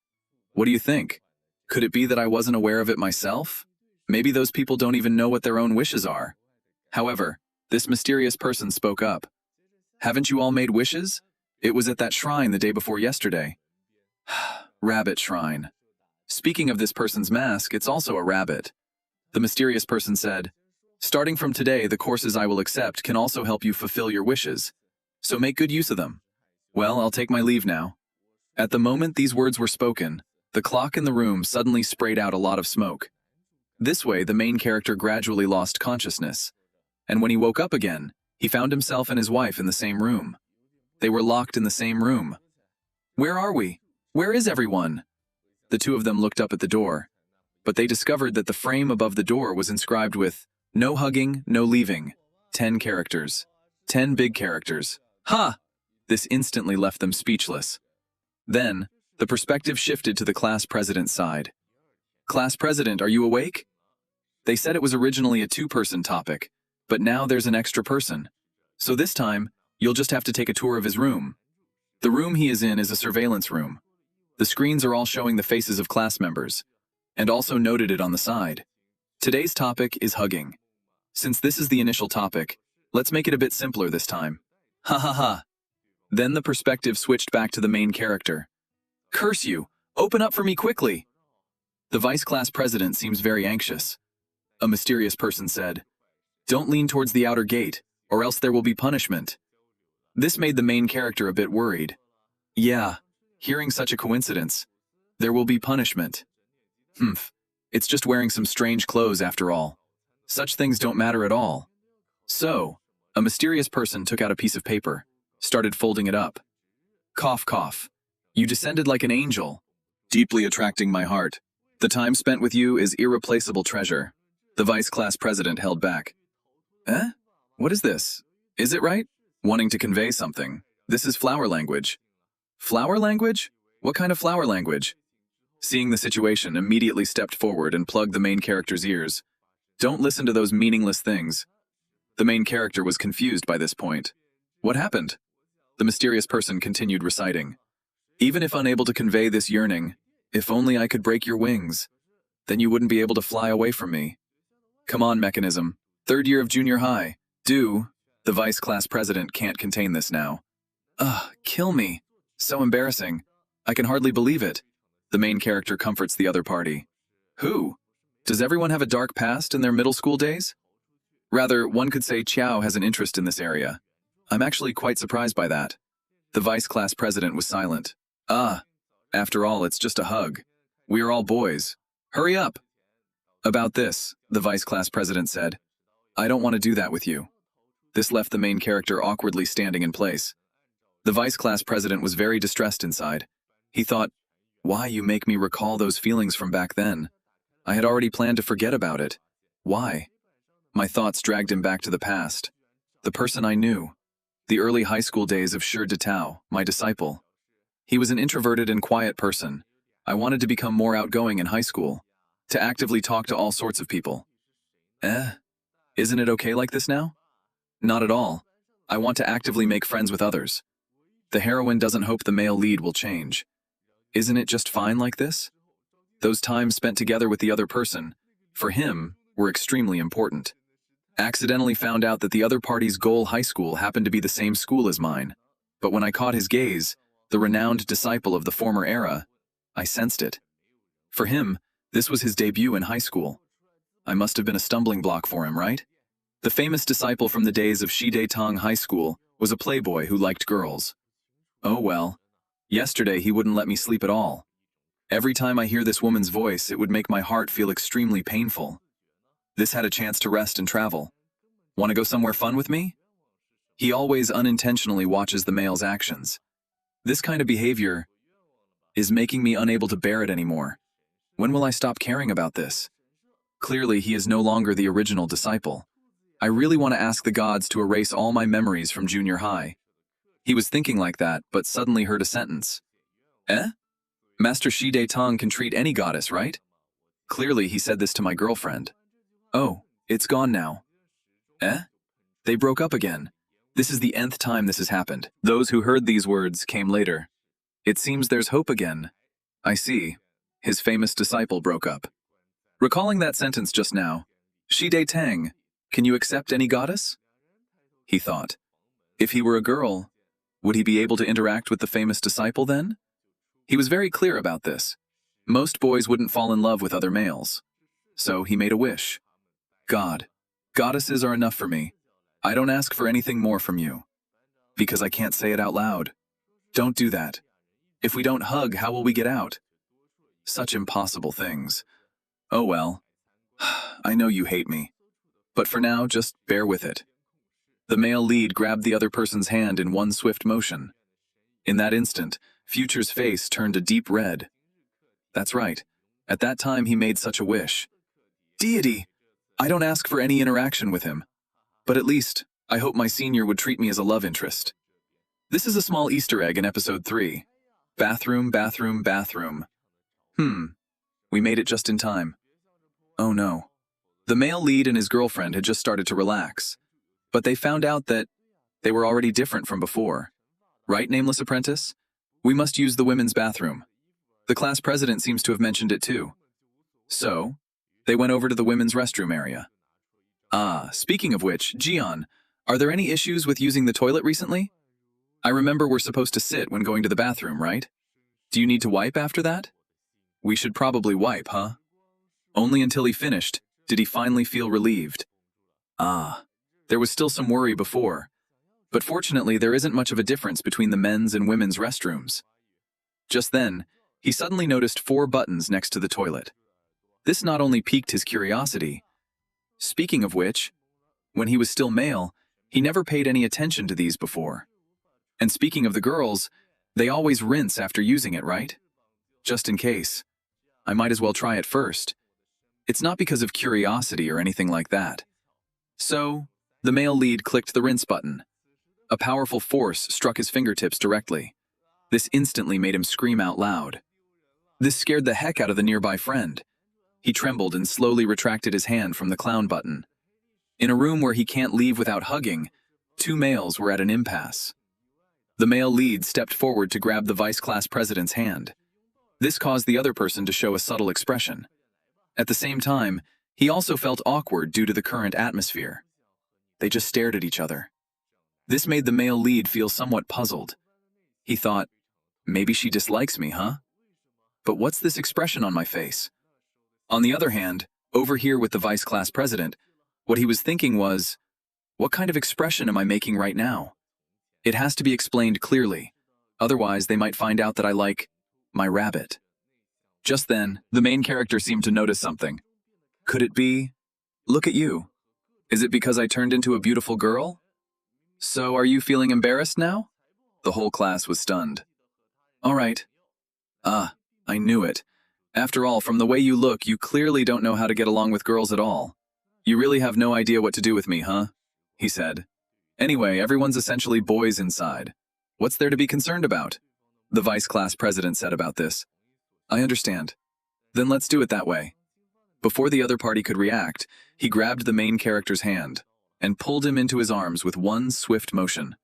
What do you think? Could it be that I wasn't aware of it myself? Maybe those people don't even know what their own wishes are. However, this mysterious person spoke up. Haven't you all made wishes? It was at that shrine the day before yesterday. Rabbit shrine. Speaking of this person's mask, it's also a rabbit. The mysterious person said, Starting from today, the courses I will accept can also help you fulfill your wishes. So make good use of them. Well, I'll take my leave now. At the moment these words were spoken, the clock in the room suddenly sprayed out a lot of smoke. This way, the main character gradually lost consciousness. And when he woke up again, he found himself and his wife in the same room. They were locked in the same room. Where are we? Where is everyone? The two of them looked up at the door, but they discovered that the frame above the door was inscribed with, "No hugging, no leaving." 10 characters. 10 big characters. Ha! This instantly left them speechless. Then, the perspective shifted to the class president's side. "Class president, are you awake?" They said it was originally a 2-person topic, but now there's an extra person. So this time, you'll just have to take a tour of his room. The room he is in is a surveillance room. The screens are all showing the faces of class members, and also noted it on the side. Today's topic is hugging. Since this is the initial topic, let's make it a bit simpler this time. Ha ha ha. Then the perspective switched back to the main character. "Curse you! Open up for me quickly!" The vice class president seems very anxious. A mysterious person said, "Don't lean towards the outer gate, or else there will be punishment." This made the main character a bit worried. Yeah, hearing such a coincidence. There will be punishment. It's just wearing some strange clothes after all. Such things don't matter at all. So, a mysterious person took out a piece of paper, started folding it up. Cough, cough. You descended like an angel, deeply attracting my heart. The time spent with you is irreplaceable treasure. The vice class president held back. Eh? What is this? Is it right? Wanting to convey something. This is flower language. Flower language? What kind of flower language? Seeing the situation, immediately stepped forward and plugged the main character's ears. Don't listen to those meaningless things. The main character was confused by this point. What happened? The mysterious person continued reciting. Even if unable to convey this yearning, if only I could break your wings, then you wouldn't be able to fly away from me. Come on, mechanism. 3rd year of junior high. Do. The vice class president can't contain this now. Kill me. So embarrassing. I can hardly believe it. The main character comforts the other party. Who? Does everyone have a dark past in their middle school days? Rather, one could say Chiao has an interest in this area. I'm actually quite surprised by that. The vice class president was silent. After all, it's just a hug. We are all boys. Hurry up. About this, the vice class president said, I don't want to do that with you. This left the main character awkwardly standing in place. The vice class president was very distressed inside. He thought, why you make me recall those feelings from back then? I had already planned to forget about it. Why? My thoughts dragged him back to the past. The person I knew. The early high school days of Shi Tao, my disciple. He was an introverted and quiet person. I wanted to become more outgoing in high school, to actively talk to all sorts of people. Isn't it okay like this now? Not at all. I want to actively make friends with others. The heroine doesn't hope the male lead will change. Isn't it just fine like this? Those times spent together with the other person, for him, were extremely important. Accidentally found out that the other party's goal high school happened to be the same school as mine. But when I caught his gaze, the renowned disciple of the former era, I sensed it. For him, this was his debut in high school. I must have been a stumbling block for him, right? The famous disciple from the days of Shidetang High School was a playboy who liked girls. Oh well, yesterday he wouldn't let me sleep at all. Every time I hear this woman's voice, it would make my heart feel extremely painful. This had a chance to rest and travel. Want to go somewhere fun with me? He always unintentionally watches the male's actions. This kind of behavior is making me unable to bear it anymore. When will I stop caring about this? Clearly, he is no longer the original disciple. I really want to ask the gods to erase all my memories from junior high. He was thinking like that, but suddenly heard a sentence. Master Shidetang can treat any goddess, right? Clearly, he said this to my girlfriend. Oh, it's gone now. They broke up again. This is the nth time this has happened. Those who heard these words came later. It seems there's hope again. I see. His famous disciple broke up. Recalling that sentence just now, Shidetang, can you accept any goddess? He thought. If he were a girl, would he be able to interact with the famous disciple then? He was very clear about this. Most boys wouldn't fall in love with other males. So he made a wish. God, Goddesses are enough for me. I don't ask for anything more from you. Because I can't say it out loud. Don't do that. If we don't hug, how will we get out? Such impossible things. Oh well. I know you hate me. But for now, just bear with it. The male lead grabbed the other person's hand in one swift motion. In that instant, Future's face turned a deep red. That's right. At that time, he made such a wish. Deity! I don't ask for any interaction with him. But at least, I hope my senior would treat me as a love interest. This is a small Easter egg in episode 3. Bathroom, bathroom, bathroom. We made it just in time. Oh no. The male lead and his girlfriend had just started to relax. But they found out that they were already different from before. Right, nameless apprentice? We must use the women's bathroom. The class president seems to have mentioned it too. So, they went over to the women's restroom area. Speaking of which, Jian, are there any issues with using the toilet recently? I remember we're supposed to sit when going to the bathroom, right? Do you need to wipe after that? We should probably wipe, huh? Only until he finished did he finally feel relieved. There was still some worry before. But fortunately, there isn't much of a difference between the men's and women's restrooms. Just then, he suddenly noticed 4 buttons next to the toilet. This not only piqued his curiosity. Speaking of which, when he was still male, he never paid any attention to these before. And speaking of the girls, they always rinse after using it, right? Just in case. I might as well try it first. It's not because of curiosity or anything like that. So, the male lead clicked the rinse button. A powerful force struck his fingertips directly. This instantly made him scream out loud. This scared the heck out of the nearby friend. He trembled and slowly retracted his hand from the clown button. In a room where he can't leave without hugging, 2 males were at an impasse. The male lead stepped forward to grab the vice class president's hand. This caused the other person to show a subtle expression. At the same time, he also felt awkward due to the current atmosphere. They just stared at each other. This made the male lead feel somewhat puzzled. He thought, maybe she dislikes me, huh? But what's this expression on my face? On the other hand, over here with the vice class president, what he was thinking was, what kind of expression am I making right now? It has to be explained clearly. Otherwise, they might find out that I like my rabbit. Just then, the main character seemed to notice something. Could it be, look at you. Is it because I turned into a beautiful girl? So are you feeling embarrassed now? The whole class was stunned. All right. I knew it. After all, from the way you look, you clearly don't know how to get along with girls at all. You really have no idea what to do with me, huh? He said. Anyway, everyone's essentially boys inside. What's there to be concerned about? The vice class president said about this. I understand. Then let's do it that way. Before the other party could react, he grabbed the main character's hand and pulled him into his arms with one swift motion.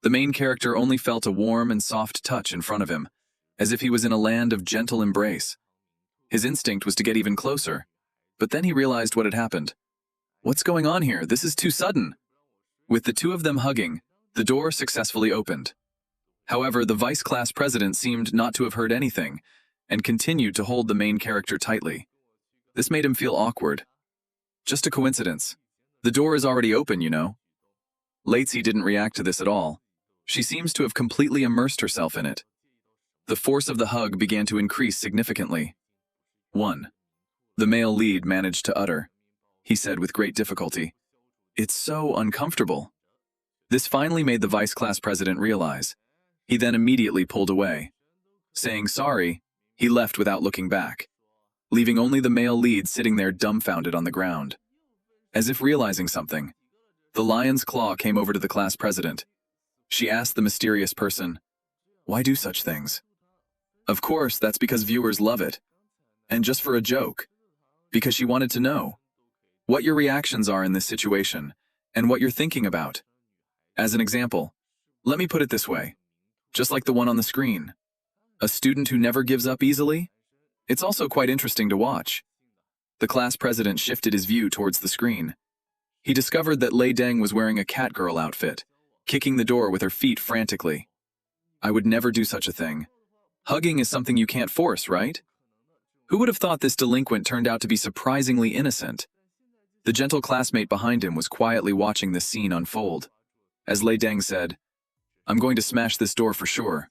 The main character only felt a warm and soft touch in front of him, as if he was in a land of gentle embrace. His instinct was to get even closer, but then he realized what had happened. What's going on here? This is too sudden. With the 2 of them hugging, the door successfully opened. However, the vice class president seemed not to have heard anything and continued to hold the main character tightly. This made him feel awkward. Just a coincidence. The door is already open, you know. Latesy didn't react to this at all. She seems to have completely immersed herself in it. The force of the hug began to increase significantly. 1. The male lead managed to utter. He said with great difficulty, "It's so uncomfortable." This finally made the vice class president realize. He then immediately pulled away. Saying sorry, he left without looking back, leaving only the male lead sitting there dumbfounded on the ground. As if realizing something, the lion's claw came over to the class president. She asked the mysterious person, "Why do such things?" Of course, that's because viewers love it. And just for a joke. Because she wanted to know what your reactions are in this situation and what you're thinking about. As an example, let me put it this way. Just like the one on the screen. A student who never gives up easily? It's also quite interesting to watch. The class president shifted his view towards the screen. He discovered that Lei Deng was wearing a catgirl outfit, kicking the door with her feet frantically. I would never do such a thing. Hugging is something you can't force, right? Who would have thought this delinquent turned out to be surprisingly innocent? The gentle classmate behind him was quietly watching this scene unfold. As Lei Deng said, "I'm going to smash this door for sure."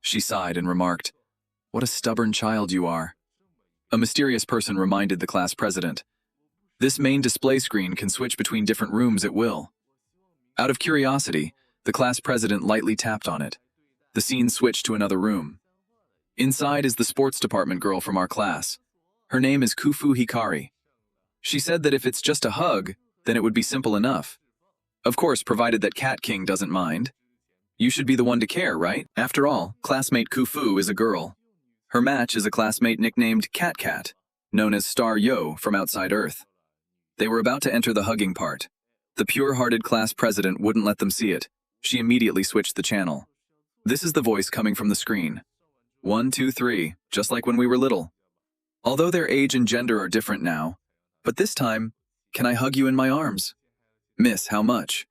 She sighed and remarked, "What a stubborn child you are." A mysterious person reminded the class president, "This main display screen can switch between different rooms at will." Out of curiosity, the class president lightly tapped on it. The scene switched to another room. Inside is the sports department girl from our class. Her name is Kufu Hikari. She said that if it's just a hug, then it would be simple enough. Of course, provided that Cat King doesn't mind. You should be the one to care, right? After all, classmate Kufu is a girl. Her match is a classmate nicknamed Cat Cat, known as Star Yo from outside Earth. They were about to enter the hugging part. The pure-hearted class president wouldn't let them see it. She immediately switched the channel. This is the voice coming from the screen. 1, 2, 3, just like when we were little. Although their age and gender are different now, but this time, can I hug you in my arms? Miss, how much?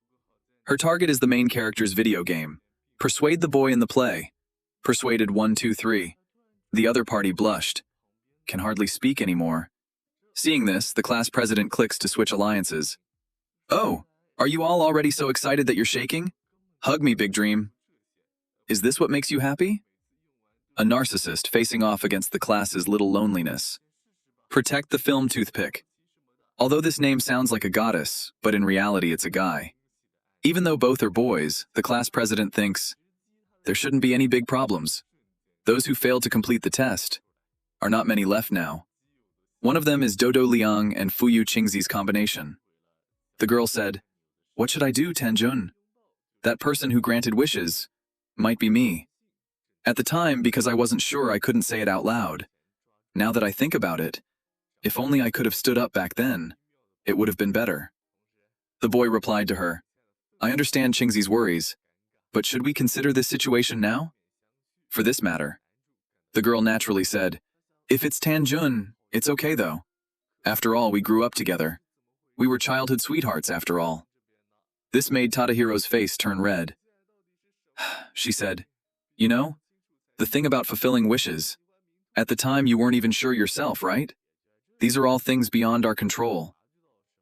Her target is the main character's video game. Persuade the boy in the play. Persuaded 1, 2, 3. The other party blushed. Can hardly speak anymore. Seeing this, the class president clicks to switch alliances. Oh, are you all already so excited that you're shaking? Hug me, big dream. Is this what makes you happy? A narcissist facing off against the class's little loneliness. Protect the film toothpick. Although this name sounds like a goddess, but in reality it's a guy. Even though both are boys, the class president thinks, there shouldn't be any big problems. Those who failed to complete the test are not many left now. One of them is Dodo Liang and Fuyu Qingzi's combination. The girl said, "What should I do, Tanjun? That person who granted wishes might be me." At the time, because I wasn't sure, I couldn't say it out loud. Now that I think about it, if only I could have stood up back then, it would have been better. The boy replied to her, "I understand Qingzi's worries, but should we consider this situation now? For this matter." The girl naturally said, "If it's Tanjun, it's okay though. After all, we grew up together. We were childhood sweethearts after all." This made Tadahiro's face turn red. She said, "You know, the thing about fulfilling wishes, at the time you weren't even sure yourself, right? These are all things beyond our control.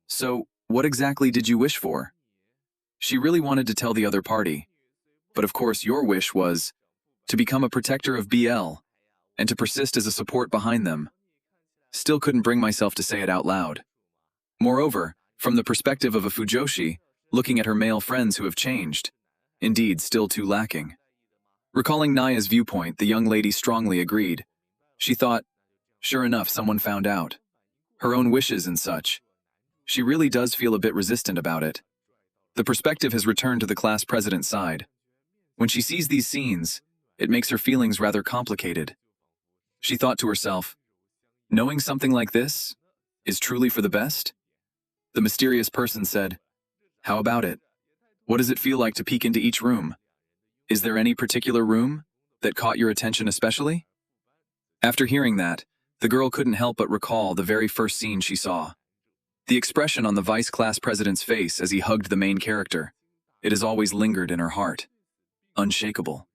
So, what exactly did you wish for?" She really wanted to tell the other party. But of course your wish was to become a protector of BL and to persist as a support behind them. Still couldn't bring myself to say it out loud. Moreover, from the perspective of a Fujoshi, looking at her male friends who have changed, indeed still too lacking. Recalling Naya's viewpoint, the young lady strongly agreed. She thought, sure enough, someone found out. Her own wishes and such. She really does feel a bit resistant about it. The perspective has returned to the class president's side. When she sees these scenes, it makes her feelings rather complicated. She thought to herself, knowing something like this is truly for the best? The mysterious person said, "How about it? What does it feel like to peek into each room? Is there any particular room that caught your attention especially?" After hearing that, the girl couldn't help but recall the very first scene she saw. The expression on the vice class president's face as he hugged the main character. It has always lingered in her heart. Unshakable.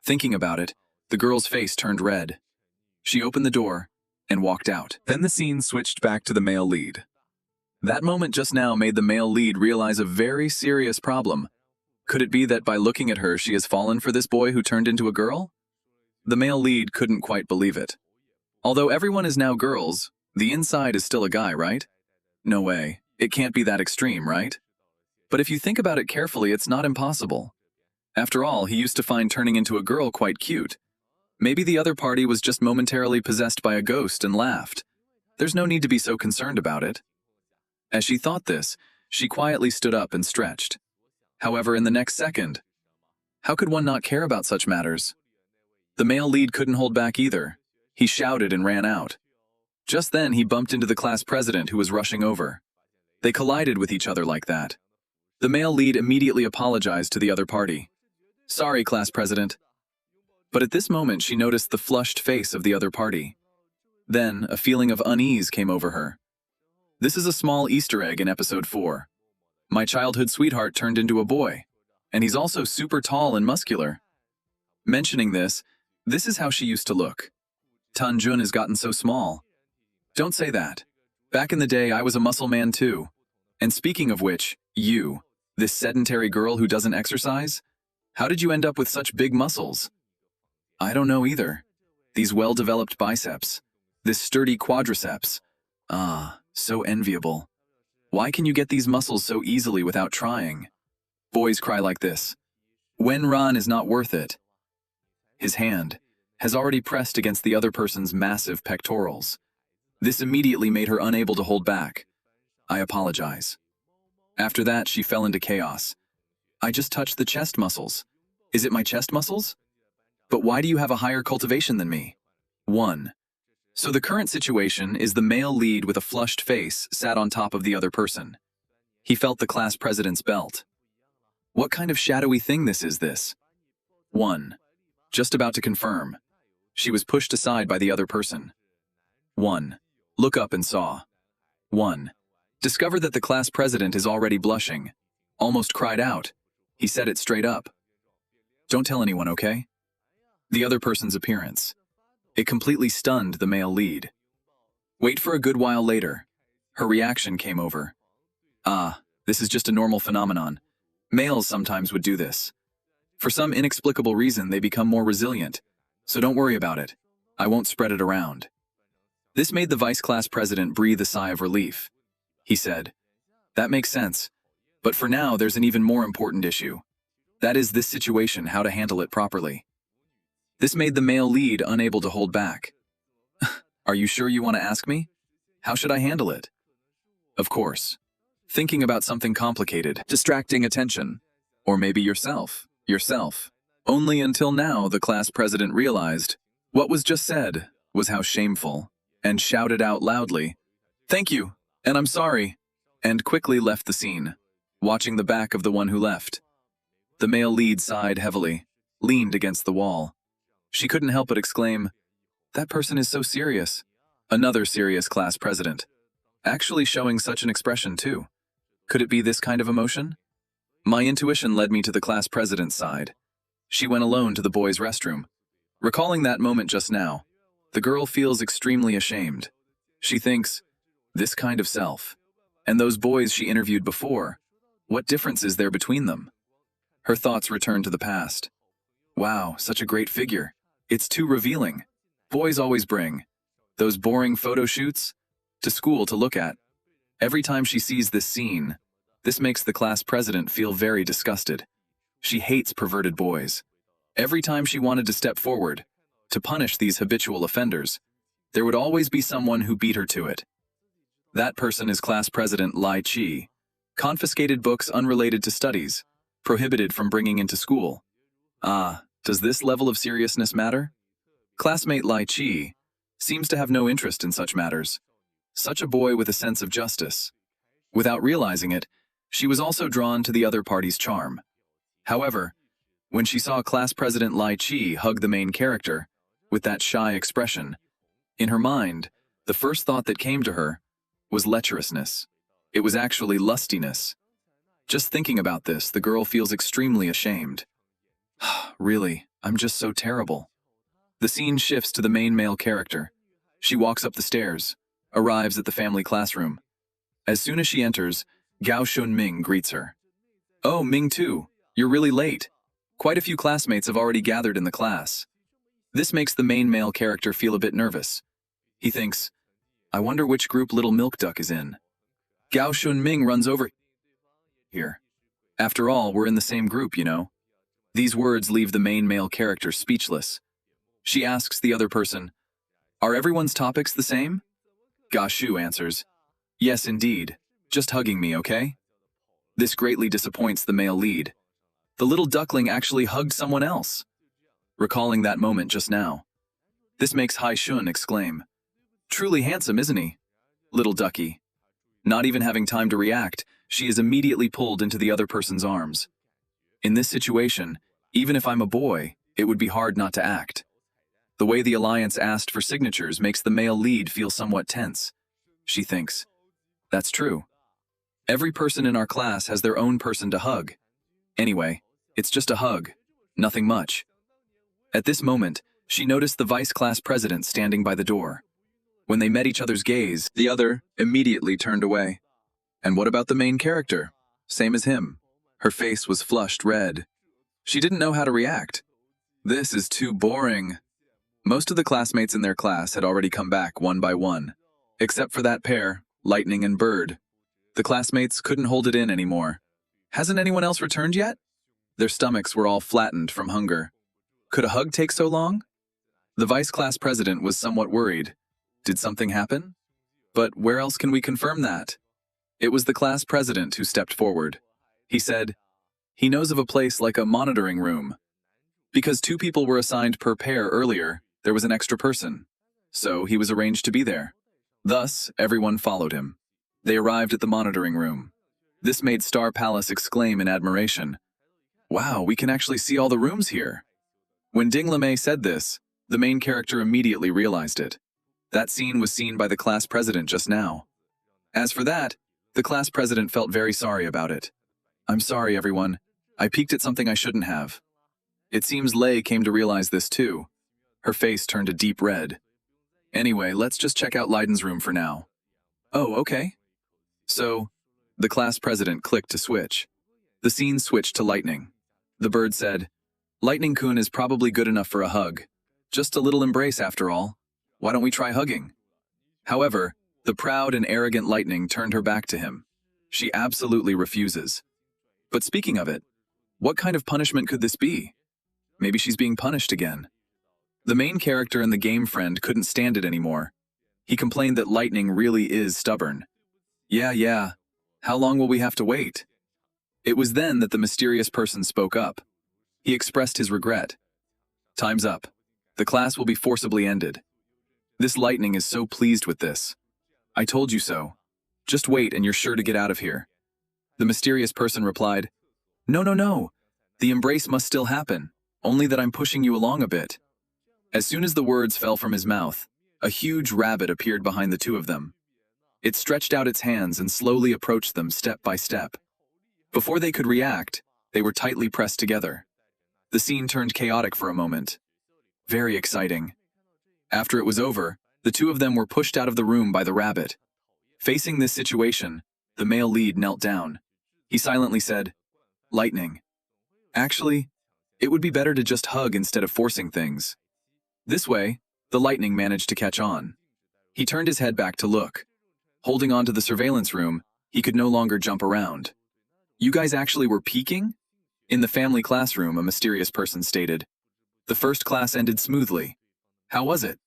Thinking about it, the girl's face turned red. She opened the door and walked out. Then the scene switched back to the male lead. That moment just now made the male lead realize a very serious problem. Could it be that by looking at her she has fallen for this boy who turned into a girl? The male lead couldn't quite believe it. Although everyone is now girls, the inside is still a guy, right? No way. It can't be that extreme, right? But if you think about it carefully, it's not impossible. After all, he used to find turning into a girl quite cute. Maybe the other party was just momentarily possessed by a ghost and laughed. There's no need to be so concerned about it. As she thought this, she quietly stood up and stretched. However, in the next second, how could one not care about such matters? The male lead couldn't hold back either. He shouted and ran out. Just then, he bumped into the class president who was rushing over. They collided with each other like that. The male lead immediately apologized to the other party. "Sorry, class president." But at this moment, she noticed the flushed face of the other party. Then, a feeling of unease came over her. This is a small Easter egg in episode 4. My childhood sweetheart turned into a boy, and he's also super tall and muscular. Mentioning this is how she used to look. Tanjun has gotten so small. Don't say that. Back in the day, I was a muscle man too. And speaking of which, you, this sedentary girl who doesn't exercise, how did you end up with such big muscles? I don't know either. These well-developed biceps, this sturdy quadriceps. Ah, so enviable. Why can you get these muscles so easily without trying? Boys cry like this. When Ran is not worth it. His hand has already pressed against the other person's massive pectorals. This immediately made her unable to hold back. I apologize. After that, she fell into chaos. I just touched the chest muscles. Is it my chest muscles? But why do you have a higher cultivation than me? 1. So the current situation is the male lead with a flushed face sat on top of the other person. He felt the class president's belt. What kind of shadowy thing is this? 1. Just about to confirm. She was pushed aside by the other person. 1. Look up and saw. 1. Discover that the class president is already blushing. Almost cried out. He said it straight up. Don't tell anyone, okay? The other person's appearance. It completely stunned the male lead. Wait for a good while later. Her reaction came over. Ah, this is just a normal phenomenon. Males sometimes would do this. For some inexplicable reason, they become more resilient. So don't worry about it. I won't spread it around. This made the vice class president breathe a sigh of relief. He said, that makes sense. But for now, there's an even more important issue. That is this situation, how to handle it properly. This made the male lead unable to hold back. Are you sure you want to ask me? How should I handle it? Of course. Thinking about something complicated, distracting attention. Or maybe yourself. Only until now, the class president realized what was just said was how shameful, and shouted out loudly, "Thank you, and I'm sorry," and quickly left the scene, watching the back of the one who left. The male lead sighed heavily, leaned against the wall. She couldn't help but exclaim, "That person is so serious." Another serious class president. Actually showing such an expression too. Could it be this kind of emotion? My intuition led me to the class president's side. She went alone to the boys' restroom. Recalling that moment just now, the girl feels extremely ashamed. She thinks, this kind of self. And those boys she interviewed before, what difference is there between them? Her thoughts return to the past. Wow, such a great figure. It's too revealing. Boys always bring those boring photo shoots to school to look at. Every time she sees this scene, this makes the class president feel very disgusted. She hates perverted boys. Every time she wanted to step forward to punish these habitual offenders, there would always be someone who beat her to it. That person is class president Lai Chi. Confiscated books unrelated to studies, prohibited from bringing into school. Ah, does this level of seriousness matter? Classmate Lai Chi seems to have no interest in such matters. Such a boy with a sense of justice. Without realizing it, she was also drawn to the other party's charm. However, when she saw class president Lai Chi hug the main character, with that shy expression, in her mind, the first thought that came to her was lecherousness. It was actually lustiness. Just thinking about this, the girl feels extremely ashamed. Really, I'm just so terrible. The scene shifts to the main male character. She walks up the stairs, arrives at the family classroom. As soon as she enters, Gao Shunming greets her. Oh, Ming too. You're really late. Quite a few classmates have already gathered in the class. This makes the main male character feel a bit nervous. He thinks, I wonder which group Little Milk Duck is in. Gao Shunming runs over here. After all, we're in the same group, you know. These words leave the main male character speechless. She asks the other person, are everyone's topics the same? Ga Shu answers, yes, indeed. Just hugging me, okay? This greatly disappoints the male lead. The little duckling actually hugged someone else. Recalling that moment just now. This makes Hai Shun exclaim, truly handsome, isn't he? Little ducky. Not even having time to react, she is immediately pulled into the other person's arms. In this situation, even if I'm a boy, it would be hard not to act. The way the alliance asked for signatures makes the male lead feel somewhat tense. She thinks, that's true. Every person in our class has their own person to hug. Anyway, it's just a hug, nothing much. At this moment, she noticed the vice class president standing by the door. When they met each other's gaze, the other immediately turned away. And what about the main character? Same as him. Her face was flushed red. She didn't know how to react. This is too boring. Most of the classmates in their class had already come back one by one, except for that pair, Lightning and Bird. The classmates couldn't hold it in anymore. Hasn't anyone else returned yet? Their stomachs were all flattened from hunger. Could a hug take so long? The vice class president was somewhat worried. Did something happen? But where else can we confirm that? It was the class president who stepped forward. He said, he knows of a place like a monitoring room. Because 2 people were assigned per pair earlier, there was an extra person. So he was arranged to be there. Thus, everyone followed him. They arrived at the monitoring room. This made Star Palace exclaim in admiration. Wow, we can actually see all the rooms here. When Ding LeMay said this, the main character immediately realized it. That scene was seen by the class president just now. As for that, the class president felt very sorry about it. I'm sorry, everyone. I peeked at something I shouldn't have. It seems Lei came to realize this too. Her face turned a deep red. Anyway, let's just check out Leiden's room for now. Oh, okay. So, the class president clicked to switch. The scene switched to Lightning. The bird said, Lightning-kun is probably good enough for a hug. Just a little embrace after all. Why don't we try hugging? However, the proud and arrogant Lightning turned her back to him. She absolutely refuses. But speaking of it, what kind of punishment could this be? Maybe she's being punished again. The main character and the game friend couldn't stand it anymore. He complained that Lightning really is stubborn. Yeah. How long will we have to wait? It was then that the mysterious person spoke up. He expressed his regret. Time's up. The class will be forcibly ended. This Lightning is so pleased with this. I told you so. Just wait and you're sure to get out of here. The mysterious person replied, No. The embrace must still happen, only that I'm pushing you along a bit. As soon as the words fell from his mouth, a huge rabbit appeared behind the 2 of them. It stretched out its hands and slowly approached them step by step. Before they could react, they were tightly pressed together. The scene turned chaotic for a moment. Very exciting. After it was over, the 2 of them were pushed out of the room by the rabbit. Facing this situation, the male lead knelt down. He silently said, Lightning. Actually, it would be better to just hug instead of forcing things. This way, the Lightning managed to catch on. He turned his head back to look. Holding on to the surveillance room, he could no longer jump around. You guys actually were peeking? In the family classroom, a mysterious person stated. The first class ended smoothly. How was it?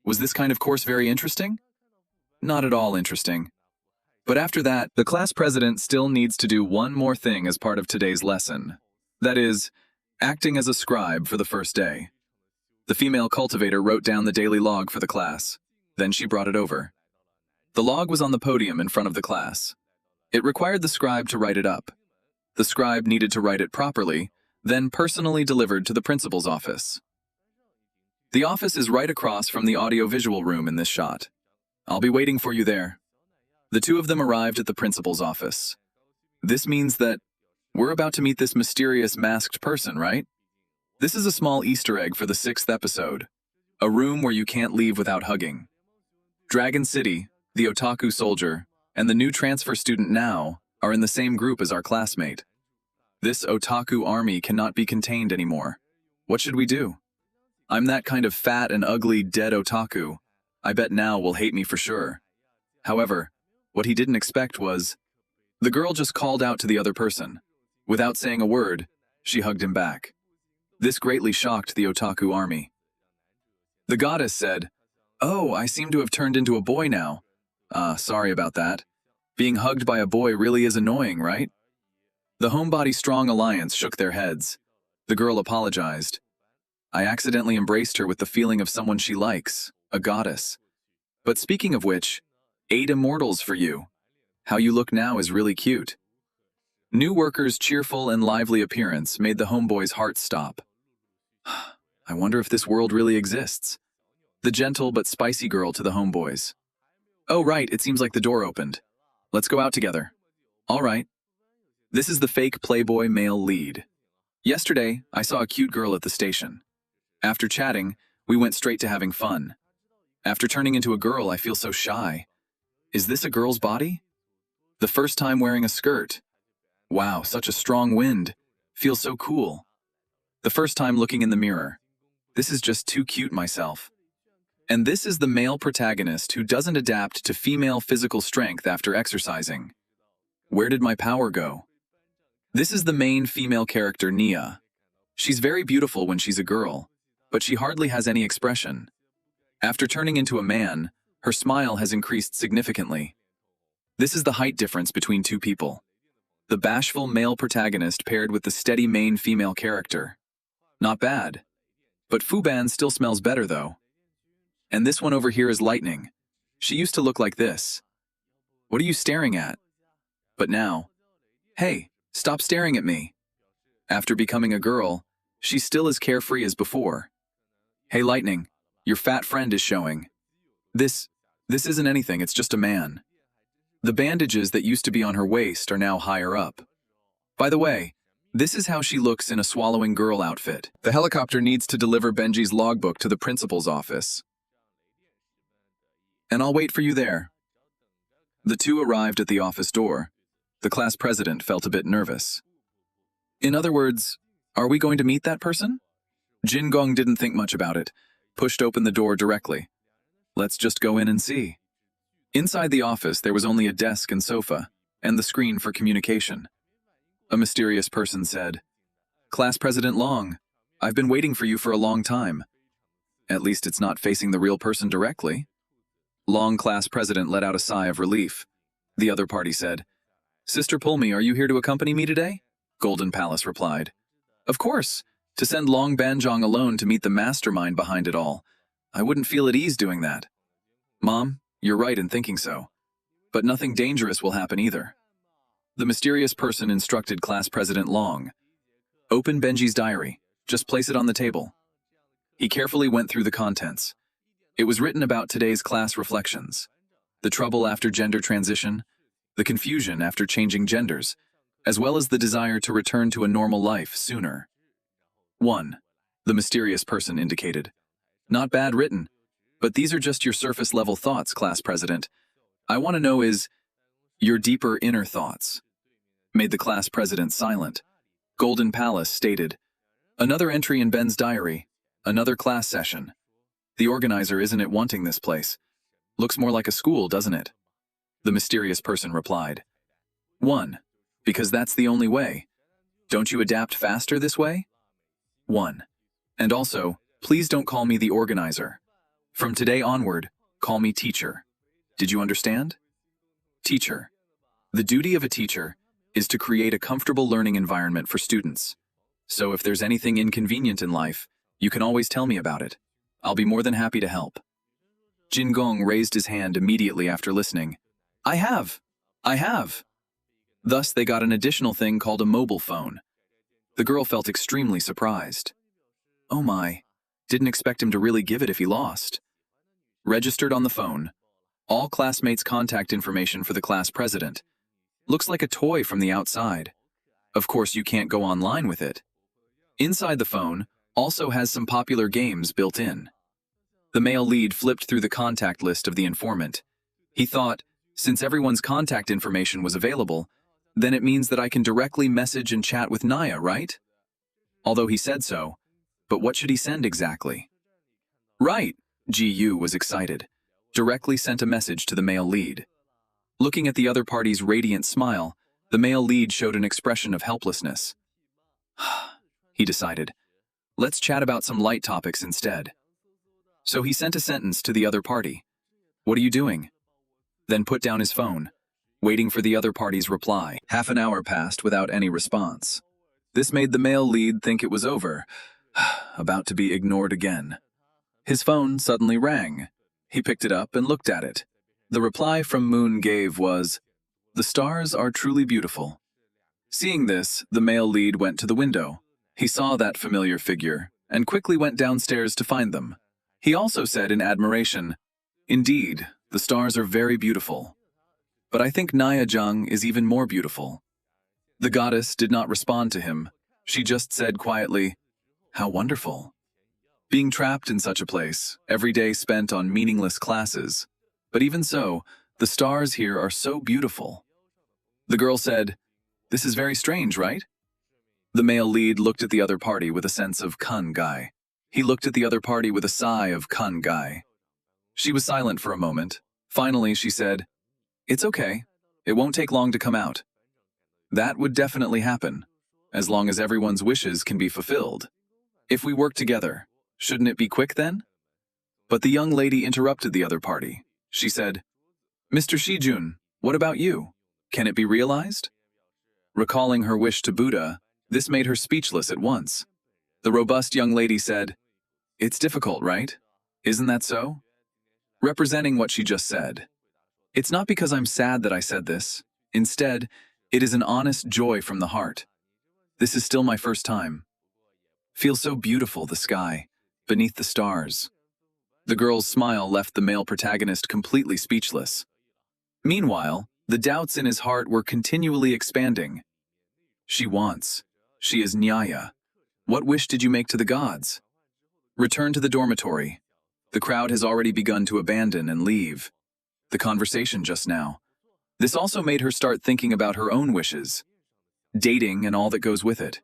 Was this kind of course very interesting? Not at all interesting. But after that, the class president still needs to do one more thing as part of today's lesson. That is, acting as a scribe for the first day. The female cultivator wrote down the daily log for the class. Then she brought it over. The log was on the podium in front of the class. It required the scribe to write it up. The scribe needed to write it properly, then personally delivered to the principal's office. The office is right across from the audio-visual room in this shot. I'll be waiting for you there. The 2 of them arrived at the principal's office. This means that we're about to meet this mysterious masked person, right? This is a small Easter egg for the 6th episode, a room where you can't leave without hugging. Dragon City, the otaku soldier, and the new transfer student now are in the same group as our classmate. This otaku army cannot be contained anymore. What should we do? I'm that kind of fat and ugly dead otaku. I bet now will hate me for sure. However, what he didn't expect was, the girl just called out to the other person. Without saying a word, she hugged him back. This greatly shocked the otaku army. The goddess said, Oh, I seem to have turned into a boy now. Sorry about that. Being hugged by a boy really is annoying, right? The Homebody Strong Alliance shook their heads. The girl apologized. I accidentally embraced her with the feeling of someone she likes, a goddess. But speaking of which, 8 immortals for you. How you look now is really cute. New workers' cheerful and lively appearance made the homeboy's heart stop. I wonder if this world really exists. The gentle but spicy girl to the homeboys. Oh right, it seems like the door opened. Let's go out together. All right. This is the fake Playboy male lead. Yesterday, I saw a cute girl at the station. After chatting, we went straight to having fun. After turning into a girl, I feel so shy. Is this a girl's body? The first time wearing a skirt. Wow, such a strong wind. Feels so cool. The first time looking in the mirror. This is just too cute myself. And this is the male protagonist who doesn't adapt to female physical strength after exercising. Where did my power go? This is the main female character, Nia. She's very beautiful when she's a girl, but she hardly has any expression. After turning into a man, her smile has increased significantly. This is the height difference between two people. The bashful male protagonist paired with the steady main female character. Not bad. But Fuban still smells better though. And this one over here is Lightning. She used to look like this. What are you staring at? But now, hey, stop staring at me. After becoming a girl, she's still as carefree as before. Hey Lightning, your fat friend is showing. This isn't anything, it's just a man. The bandages that used to be on her waist are now higher up. By the way, this is how she looks in a swallowing girl outfit. The helicopter needs to deliver Benji's logbook to the principal's office. And I'll wait for you there. The two arrived at the office door. The class president felt a bit nervous. In other words, are we going to meet that person? Jin Gong didn't think much about it, pushed open the door directly. Let's just go in and see. Inside the office, there was only a desk and sofa, and the screen for communication. A mysterious person said, "Class President Long, I've been waiting for you for a long time." At least it's not facing the real person directly. Long Class President let out a sigh of relief. The other party said, "Sister Pulmi, are you here to accompany me today?" Golden Palace replied, "Of course, to send Long Banjong alone to meet the mastermind behind it all. I wouldn't feel at ease doing that." "Mom, you're right in thinking so. But nothing dangerous will happen either." The mysterious person instructed Class President Long, "Open Benji's diary. Just place it on the table." He carefully went through the contents. It was written about today's class reflections. The trouble after gender transition, the confusion after changing genders, as well as the desire to return to a normal life sooner. 1. The mysterious person indicated. "Not bad written. But these are just your surface-level thoughts, Class President. I want to know is your deeper inner thoughts." Made the Class President silent. Golden Palace stated, "Another entry in Ben's diary. Another class session. The organizer isn't it wanting this place? Looks more like a school, doesn't it?" The mysterious person replied, 1. Because that's the only way. Don't you adapt faster this way? 1. And also, please don't call me the organizer. From today onward, call me teacher. Did you understand? Teacher. The duty of a teacher is to create a comfortable learning environment for students. So if there's anything inconvenient in life, you can always tell me about it. I'll be more than happy to help. Jin Gong raised his hand immediately after listening. I have. Thus, they got an additional thing called a mobile phone. The girl felt extremely surprised. Oh my, didn't expect him to really give it if he lost. Registered on the phone. All classmates' contact information for the class president. Looks like a toy from the outside. Of course, you can't go online with it. Inside the phone also has some popular games built in. The male lead flipped through the contact list of the informant. He thought, since everyone's contact information was available, then it means that I can directly message and chat with Naya, right? Although he said so, but what should he send exactly? Right, GU was excited. Directly sent a message to the male lead. Looking at the other party's radiant smile, the male lead showed an expression of helplessness. He decided, let's chat about some light topics instead. So he sent a sentence to the other party. What are you doing? Then put down his phone, waiting for the other party's reply. Half an hour passed without any response. This made the male lead think it was over, about to be ignored again. His phone suddenly rang. He picked it up and looked at it. The reply from Moon gave was, "The stars are truly beautiful." Seeing this, the male lead went to the window. He saw that familiar figure and quickly went downstairs to find them. He also said in admiration, "Indeed, the stars are very beautiful. But I think Naya Jung is even more beautiful." The goddess did not respond to him. She just said quietly, "How wonderful." Being trapped in such a place, every day spent on meaningless classes. But even so, the stars here are so beautiful. The girl said, "This is very strange, right?" The male lead looked at the other party with a sense of guy. He looked at the other party with a sigh of guy. She was silent for a moment. Finally, she said, "It's okay. It won't take long to come out." That would definitely happen, as long as everyone's wishes can be fulfilled. If we work together, shouldn't it be quick then? But the young lady interrupted the other party. She said, "Mr. Shijun, what about you? Can it be realized?" Recalling her wish to Buddha, this made her speechless at once. The robust young lady said, "It's difficult, right? Isn't that so?" Representing what she just said. "It's not because I'm sad that I said this. Instead, it is an honest joy from the heart. This is still my first time. Feels so beautiful, the sky, beneath the stars." The girl's smile left the male protagonist completely speechless. Meanwhile, the doubts in his heart were continually expanding. She wants. She is Nyaya. What wish did you make to the gods? Return to the dormitory. The crowd has already begun to abandon and leave. The conversation just now. This also made her start thinking about her own wishes. Dating and all that goes with it.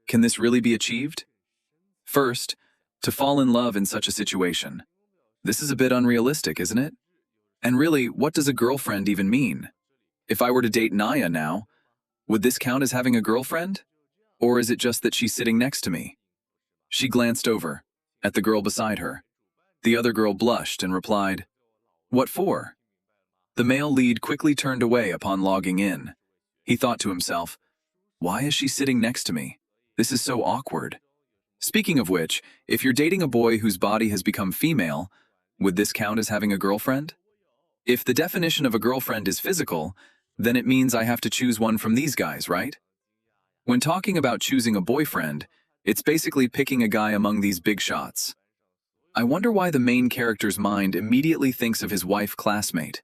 Can this really be achieved? First, to fall in love in such a situation. This is a bit unrealistic, isn't it? And really, what does a girlfriend even mean? If I were to date Naya now, would this count as having a girlfriend? Or is it just that she's sitting next to me? She glanced over, at the girl beside her. The other girl blushed and replied, "What for?" The male lead quickly turned away upon logging in. He thought to himself, "Why is she sitting next to me? This is so awkward." Speaking of which, if you're dating a boy whose body has become female, would this count as having a girlfriend? If the definition of a girlfriend is physical, then it means I have to choose one from these guys, right? When talking about choosing a boyfriend, it's basically picking a guy among these big shots. I wonder why the main character's mind immediately thinks of his wife classmate.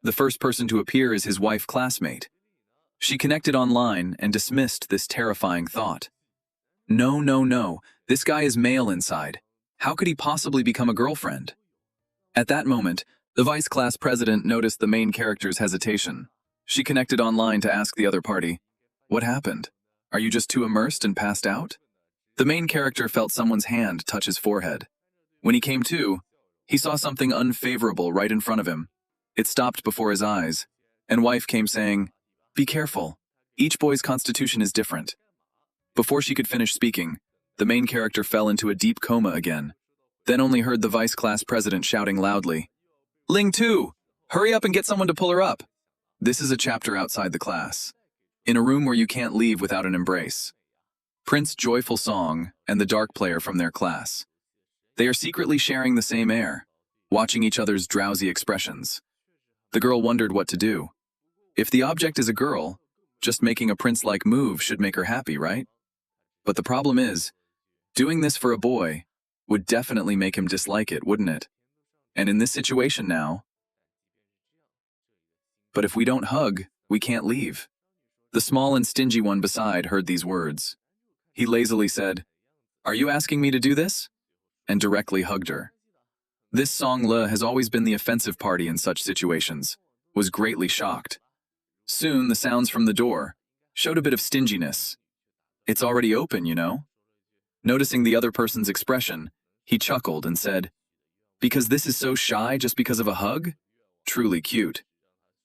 The first person to appear is his wife classmate. She connected online and dismissed this terrifying thought. No, no, no, this guy is male inside. How could he possibly become a girlfriend? At that moment, the vice class president noticed the main character's hesitation. She connected online to ask the other party, "What happened? Are you just too immersed and passed out?" The main character felt someone's hand touch his forehead. When he came to, he saw something unfavorable right in front of him. It stopped before his eyes, and wife came saying, "Be careful. Each boy's constitution is different." Before she could finish speaking, the main character fell into a deep coma again, then only heard the vice class president shouting loudly, "Ling 2, hurry up and get someone to pull her up." This is a chapter outside the class, in a room where you can't leave without an embrace. Prince Joyful Song and the Dark Player from their class. They are secretly sharing the same air, watching each other's drowsy expressions. The girl wondered what to do. If the object is a girl, just making a prince-like move should make her happy, right? But the problem is, doing this for a boy would definitely make him dislike it, wouldn't it? And in this situation now, but if we don't hug, we can't leave. The small and stingy one beside heard these words. He lazily said, "Are you asking me to do this?" and directly hugged her. This Song Le has always been the offensive party in such situations, was greatly shocked. Soon the sounds from the door showed a bit of stinginess. "It's already open, you know." Noticing the other person's expression, he chuckled and said, "Because this is so shy just because of a hug? Truly cute."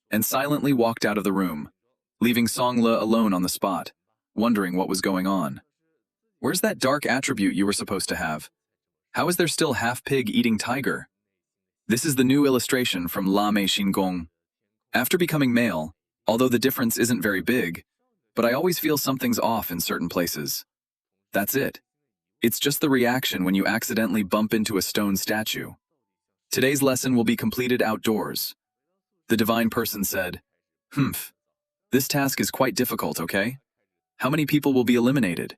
And silently walked out of the room, leaving Song Le alone on the spot, wondering what was going on. Where's that dark attribute you were supposed to have? How is there still half-pig eating tiger? This is the new illustration from La Mei Xingong. After becoming male, although the difference isn't very big, but I always feel something's off in certain places. That's it. It's just the reaction when you accidentally bump into a stone statue. Today's lesson will be completed outdoors. The divine person said, this task is quite difficult, okay? How many people will be eliminated?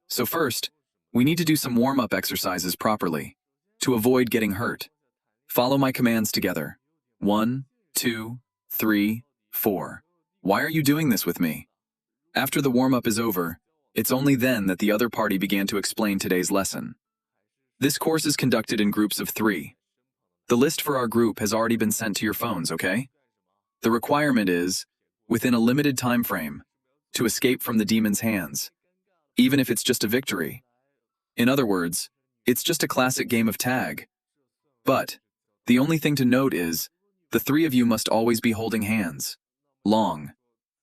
So first, we need to do some warm-up exercises properly, to avoid getting hurt. Follow my commands together. 1, 2, 3, 4. Why are you doing this with me? After the warm-up is over, it's only then that the other party began to explain today's lesson. This course is conducted in groups of 3. The list for our group has already been sent to your phones, okay? The requirement is, within a limited time frame, to escape from the demon's hands, even if it's just a victory. In other words, it's just a classic game of tag. But the only thing to note is, the 3 of you must always be holding hands. Long.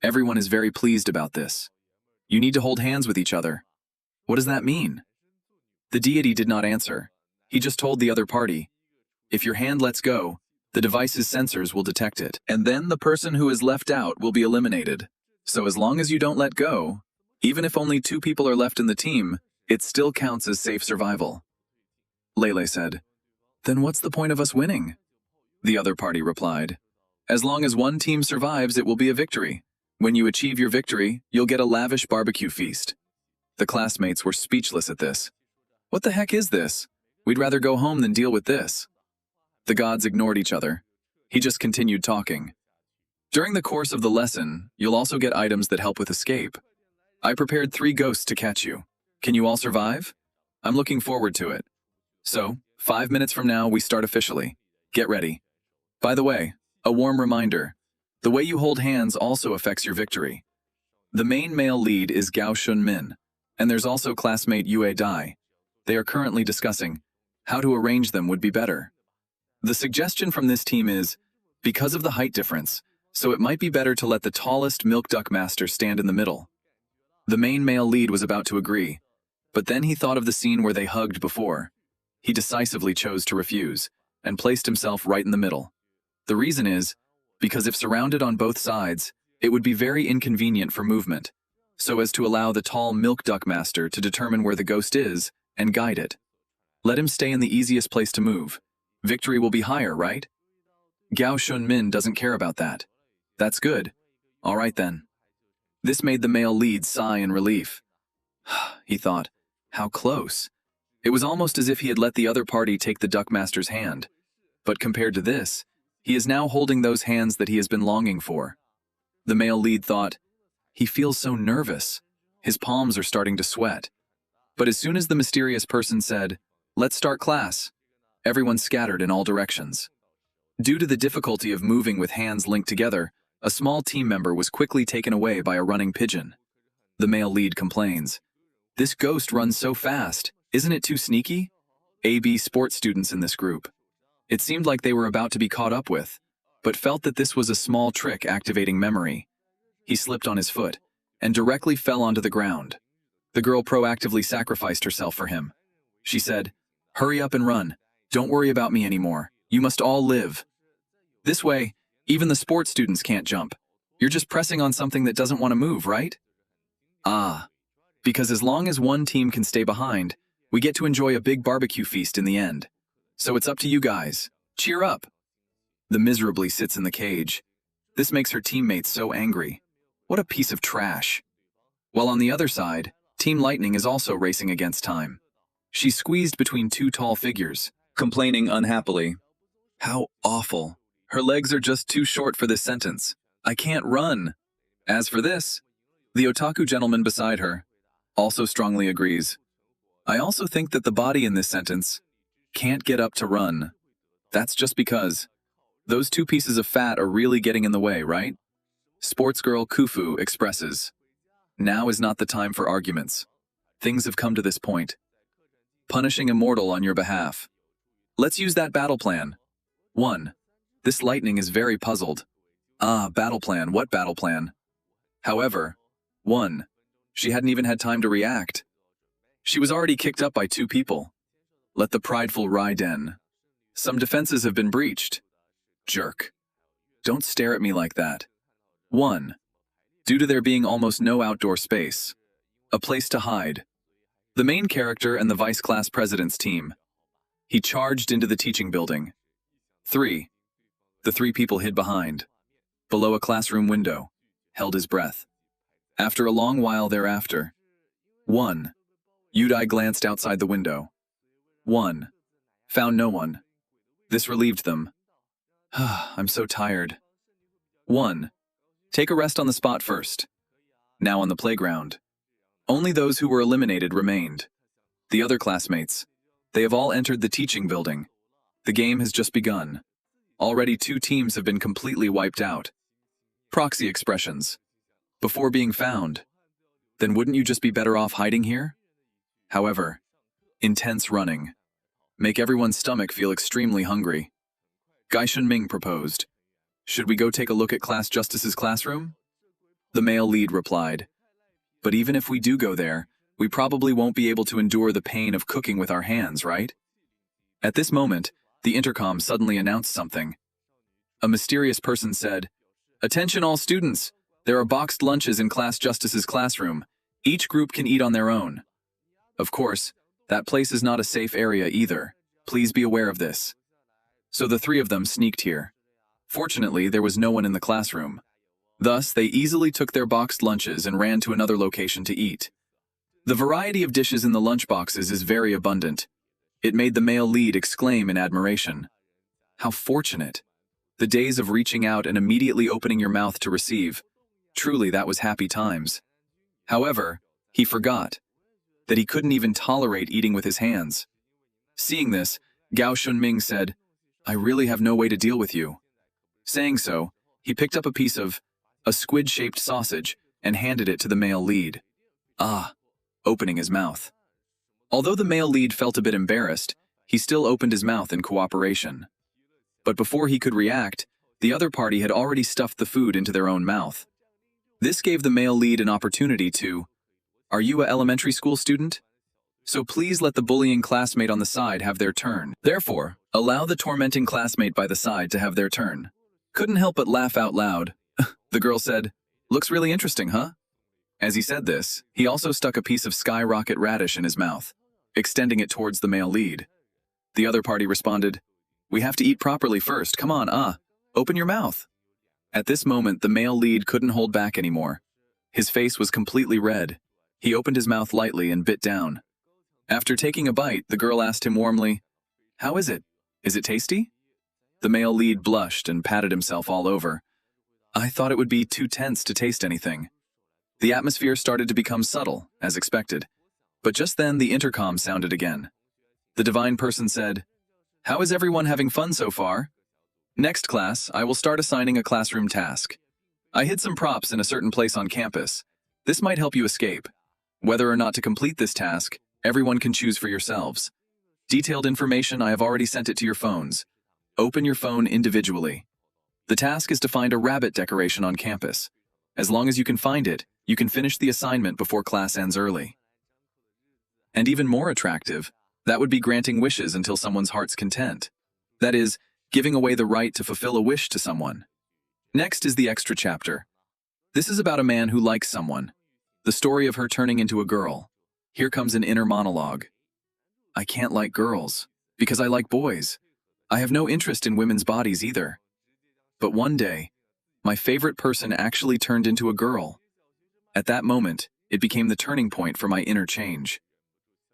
Everyone is very pleased about this. You need to hold hands with each other. What does that mean? The deity did not answer. He just told the other party, if your hand lets go, the device's sensors will detect it, and then the person who is left out will be eliminated. So as long as you don't let go, even if only 2 people are left in the team, it still counts as safe survival. Lele said, then what's the point of us winning? The other party replied, as long as one team survives, it will be a victory. When you achieve your victory, you'll get a lavish barbecue feast. The classmates were speechless at this. What the heck is this? We'd rather go home than deal with this. The gods ignored each other. He just continued talking. During the course of the lesson, you'll also get items that help with escape. I prepared 3 ghosts to catch you. Can you all survive? I'm looking forward to it. So, 5 minutes from now, we start officially. Get ready. By the way, a warm reminder. The way you hold hands also affects your victory. The main male lead is Gao Shunmin, and there's also classmate Yue Dai. They are currently discussing how to arrange them would be better. The suggestion from this team is, because of the height difference, so it might be better to let the tallest milk duck master stand in the middle. The main male lead was about to agree, but then he thought of the scene where they hugged before. He decisively chose to refuse, and placed himself right in the middle. The reason is, because if surrounded on both sides, it would be very inconvenient for movement, so as to allow the tall milk duck master to determine where the ghost is and guide it. Let him stay in the easiest place to move. Victory will be higher, right? Gao Shunmin doesn't care about that. That's good. All right then. This made the male lead sigh in relief. He thought, how close. It was almost as if he had let the other party take the duckmaster's hand. But compared to this, he is now holding those hands that he has been longing for. The male lead thought, he feels so nervous. His palms are starting to sweat. But as soon as the mysterious person said, let's start class, everyone scattered in all directions. Due to the difficulty of moving with hands linked together, a small team member was quickly taken away by a running pigeon. The male lead complains, this ghost runs so fast, isn't it too sneaky? AB sports students in this group. It seemed like they were about to be caught up with, but felt that this was a small trick activating memory. He slipped on his foot and directly fell onto the ground. The girl proactively sacrificed herself for him. She said, hurry up and run. Don't worry about me anymore. You must all live. This way, even the sports students can't jump. You're just pressing on something that doesn't want to move, right? Ah, because as long as one team can stay behind, we get to enjoy a big barbecue feast in the end. So it's up to you guys. Cheer up. The miserably sits in the cage. This makes her teammates so angry. What a piece of trash. While on the other side, Team Lightning is also racing against time. She's squeezed between 2 tall figures, complaining unhappily. How awful. Her legs are just too short for this sentence. I can't run. As for this, the otaku gentleman beside her also strongly agrees. I also think that the body in this sentence can't get up to run. That's just because those 2 pieces of fat are really getting in the way, right? Sports girl Kufu expresses, now is not the time for arguments. Things have come to this point. Punishing a mortal on your behalf. Let's use that battle plan. 1. This lightning is very puzzled. Ah, battle plan, what battle plan? However, 1. She hadn't even had time to react. She was already kicked up by 2 people. Let the prideful Raiden. Some defenses have been breached. Jerk. Don't stare at me like that. 1. Due to there being almost no outdoor space. A place to hide. The main character and the vice class president's team. He charged into the teaching building. 3. The 3 people hid behind, below a classroom window, held his breath. After a long while thereafter, 1. Yudai glanced outside the window. 1. Found no one. This relieved them. I'm so tired. 1. Take a rest on the spot first. Now on the playground. Only those who were eliminated remained. The other classmates. They have all entered the teaching building. The game has just begun. Already 2 teams have been completely wiped out. Proxy expressions. Before being found. Then wouldn't you just be better off hiding here? However, intense running. Make everyone's stomach feel extremely hungry. Gai Shunming proposed. Should we go take a look at Class Justice's classroom? The male lead replied. But even if we do go there, we probably won't be able to endure the pain of cooking with our hands, right? At this moment, the intercom suddenly announced something. A mysterious person said, "Attention all students! There are boxed lunches in Class Justice's classroom. Each group can eat on their own." Of course, that place is not a safe area either. Please be aware of this. So the 3 of them sneaked here. Fortunately, there was no one in the classroom. Thus, they easily took their boxed lunches and ran to another location to eat. The variety of dishes in the lunchboxes is very abundant. It made the male lead exclaim in admiration. How fortunate. The days of reaching out and immediately opening your mouth to receive. Truly, that was happy times. However, he forgot that he couldn't even tolerate eating with his hands. Seeing this, Gao Shunming said, "I really have no way to deal with you." Saying so, he picked up a piece of a squid-shaped sausage and handed it to the male lead. Opening his mouth. Although the male lead felt a bit embarrassed, he still opened his mouth in cooperation. But before he could react, the other party had already stuffed the food into their own mouth. This gave the male lead an opportunity to, "Are you an elementary school student? So please let the bullying classmate on the side have their turn. Therefore, allow the tormenting classmate by the side to have their turn." Couldn't help but laugh out loud. The girl said, "Looks really interesting, huh?" As he said this, he also stuck a piece of skyrocket radish in his mouth, extending it towards the male lead. The other party responded, "We have to eat properly first, come on, open your mouth." At this moment, the male lead couldn't hold back anymore. His face was completely red. He opened his mouth lightly and bit down. After taking a bite, the girl asked him warmly, "How is it? Is it tasty?" The male lead blushed and patted himself all over. "I thought it would be too tense to taste anything." The atmosphere started to become subtle, as expected. But just then, the intercom sounded again. The divine person said, "How is everyone having fun so far? Next class, I will start assigning a classroom task. I hid some props in a certain place on campus. This might help you escape. Whether or not to complete this task, everyone can choose for yourselves. Detailed information, I have already sent it to your phones. Open your phone individually. The task is to find a rabbit decoration on campus. As long as you can find it, you can finish the assignment before class ends early." And even more attractive, that would be granting wishes until someone's heart's content. That is, giving away the right to fulfill a wish to someone. Next is the extra chapter. This is about a man who likes someone. The story of her turning into a girl. Here comes an inner monologue. "I can't like girls, because I like boys. I have no interest in women's bodies either. But one day, my favorite person actually turned into a girl. At that moment, it became the turning point for my inner change."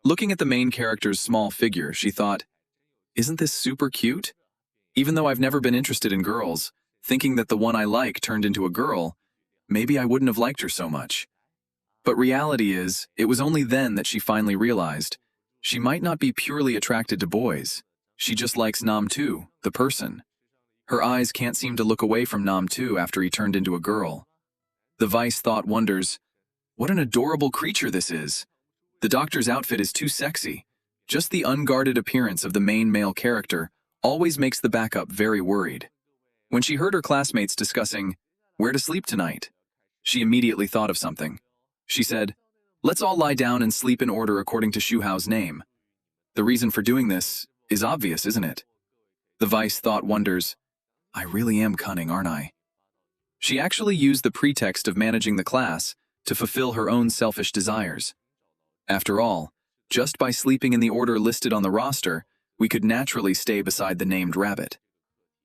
Looking at the main character's small figure, she thought, "Isn't this super cute? Even though I've never been interested in girls, thinking that the one I like turned into a girl, maybe I wouldn't have liked her so much." But reality is, it was only then that she finally realized she might not be purely attracted to boys. She just likes Nam-tu, the person. Her eyes can't seem to look away from Nam-tu after he turned into a girl. The Vice thought wonders, "What an adorable creature this is. The doctor's outfit is too sexy. Just the unguarded appearance of the main male character always makes the backup very worried." When she heard her classmates discussing where to sleep tonight, she immediately thought of something. She said, "Let's all lie down and sleep in order according to Shuhao's name." The reason for doing this is obvious, isn't it? The Vice thought wonders, "I really am cunning, aren't I?" She actually used the pretext of managing the class to fulfill her own selfish desires. After all, just by sleeping in the order listed on the roster, we could naturally stay beside the named rabbit.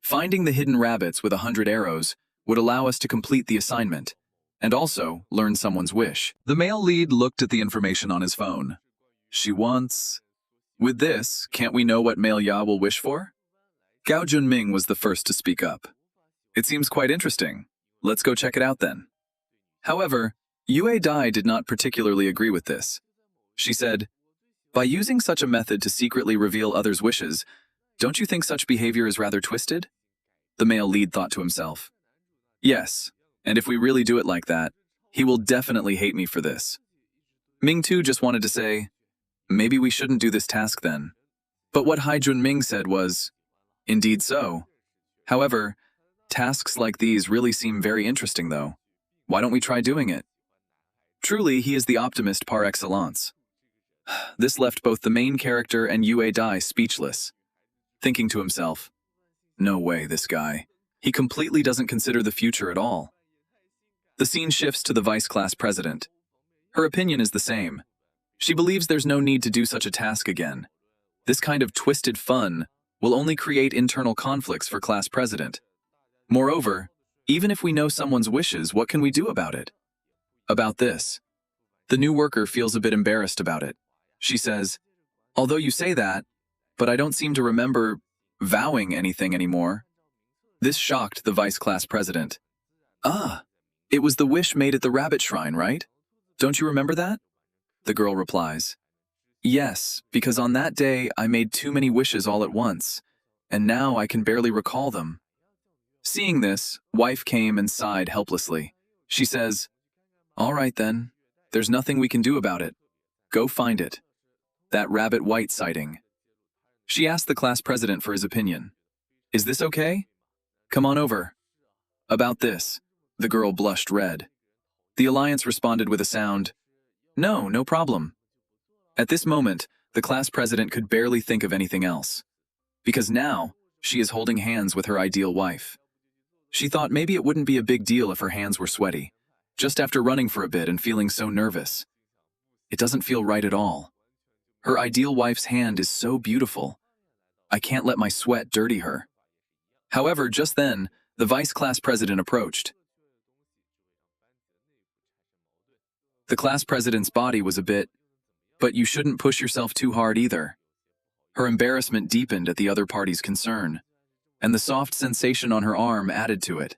Finding the hidden rabbits with 100 arrows would allow us to complete the assignment, and also learn someone's wish. The male lead looked at the information on his phone. She wants... With this, can't we know what male Ya will wish for? Gao Junming was the first to speak up. "It seems quite interesting. Let's go check it out then." However, Yue Dai did not particularly agree with this. She said, By using such a method to secretly reveal others' wishes, don't you think such behavior is rather twisted? The male lead thought to himself. Yes, and if we really do it like that, he will definitely hate me for this. Ming too just wanted to say, maybe we shouldn't do this task then. But what Haijun Ming said was, indeed so. However, tasks like these really seem very interesting though. Why don't we try doing it? Truly, he is the optimist par excellence. This left both the main character and Yue Dai speechless, thinking to himself, no way, this guy. He completely doesn't consider the future at all. The scene shifts to the vice class president. Her opinion is the same. She believes there's no need to do such a task again. This kind of twisted fun will only create internal conflicts for class president. Moreover, even if we know someone's wishes, what can we do about it? About this. The new worker feels a bit embarrassed about it. She says, although you say that, but I don't seem to remember vowing anything anymore. This shocked the vice class president. Ah, it was the wish made at the rabbit shrine, right? Don't you remember that? The girl replies. Yes, because on that day I made too many wishes all at once, and now I can barely recall them. Seeing this, wife came and sighed helplessly. She says, all right then, there's nothing we can do about it. Go find it. That rabbit white sighting. She asked the class president for his opinion. Is this okay? Come on over. About this, the girl blushed red. The alliance responded with a sound, no, no problem. At this moment, the class president could barely think of anything else. Because now, she is holding hands with her ideal wife. She thought maybe it wouldn't be a big deal if her hands were sweaty, just after running for a bit and feeling so nervous. It doesn't feel right at all. Her ideal wife's hand is so beautiful. I can't let my sweat dirty her. However, just then, the vice class president approached. The class president's body was a bit, but you shouldn't push yourself too hard either. Her embarrassment deepened at the other party's concern, and the soft sensation on her arm added to it.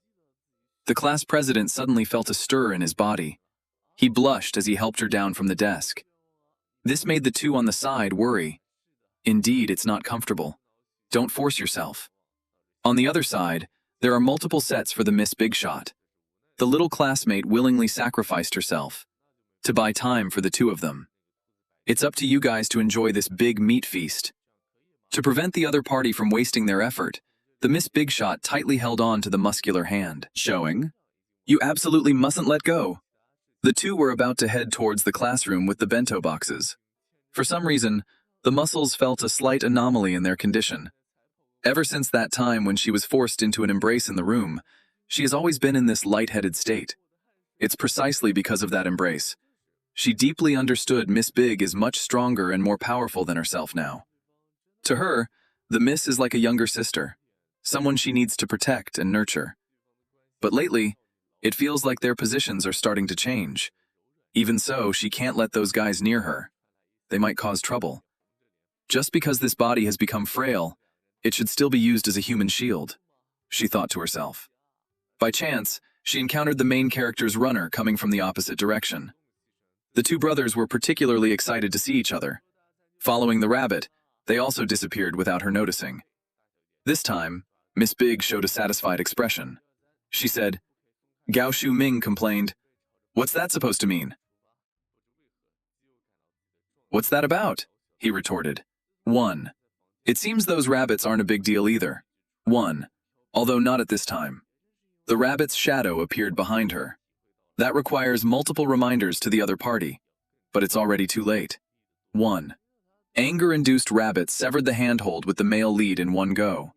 The class president suddenly felt a stir in his body. He blushed as he helped her down from the desk. This made the two on the side worry. Indeed, it's not comfortable. Don't force yourself. On the other side, there are multiple sets for the Miss Big Shot. The little classmate willingly sacrificed herself to buy time for the two of them. It's up to you guys to enjoy this big meat feast. To prevent the other party from wasting their effort, the Miss Big Shot tightly held on to the muscular hand, showing, you absolutely mustn't let go. The two were about to head towards the classroom with the bento boxes. For some reason, the muscles felt a slight anomaly in their condition. Ever since that time when she was forced into an embrace in the room, she has always been in this lightheaded state. It's precisely because of that embrace. She deeply understood Miss Big is much stronger and more powerful than herself now. To her, the Miss is like a younger sister, someone she needs to protect and nurture. But lately, it feels like their positions are starting to change. Even so, she can't let those guys near her. They might cause trouble. Just because this body has become frail, it should still be used as a human shield, she thought to herself. By chance, she encountered the main character's runner coming from the opposite direction. The two brothers were particularly excited to see each other. Following the rabbit, they also disappeared without her noticing. This time, Miss Big showed a satisfied expression. She said, Gao Shu Ming complained, what's that supposed to mean? What's that about? He retorted. 1. It seems those rabbits aren't a big deal either. 1. Although not at this time. The rabbit's shadow appeared behind her. That requires multiple reminders to the other party, but it's already too late. 1. Anger-induced rabbit severed the handhold with the male lead in one go.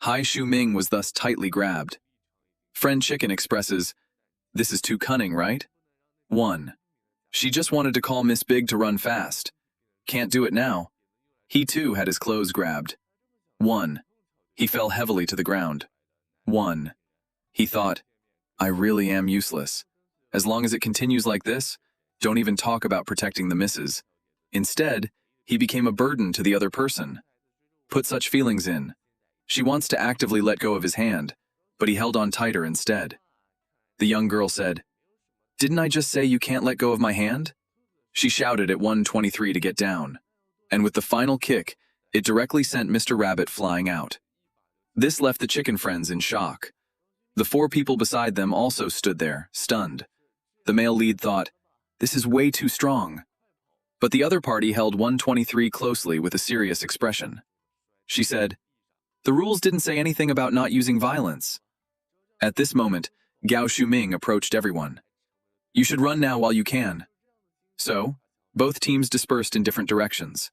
Hai Shu Ming was thus tightly grabbed. Friend Chicken expresses, this is too cunning, right? 1. She just wanted to call Miss Big to run fast. Can't do it now. He too had his clothes grabbed. 1. He fell heavily to the ground. 1. He thought, I really am useless. As long as it continues like this, don't even talk about protecting the misses. Instead, he became a burden to the other person. Put such feelings in. She wants to actively let go of his hand, but he held on tighter instead. The young girl said, didn't I just say you can't let go of my hand? She shouted at 123 to get down. and with the final kick, it directly sent Mr. Rabbit flying out. This left the chicken friends in shock. The four people beside them also stood there, stunned. The male lead thought, "This is way too strong." But the other party held 123 closely with a serious expression. She said, "The rules didn't say anything about not using violence." At this moment, Gao Shuming approached everyone. "You should run now while you can." So, both teams dispersed in different directions.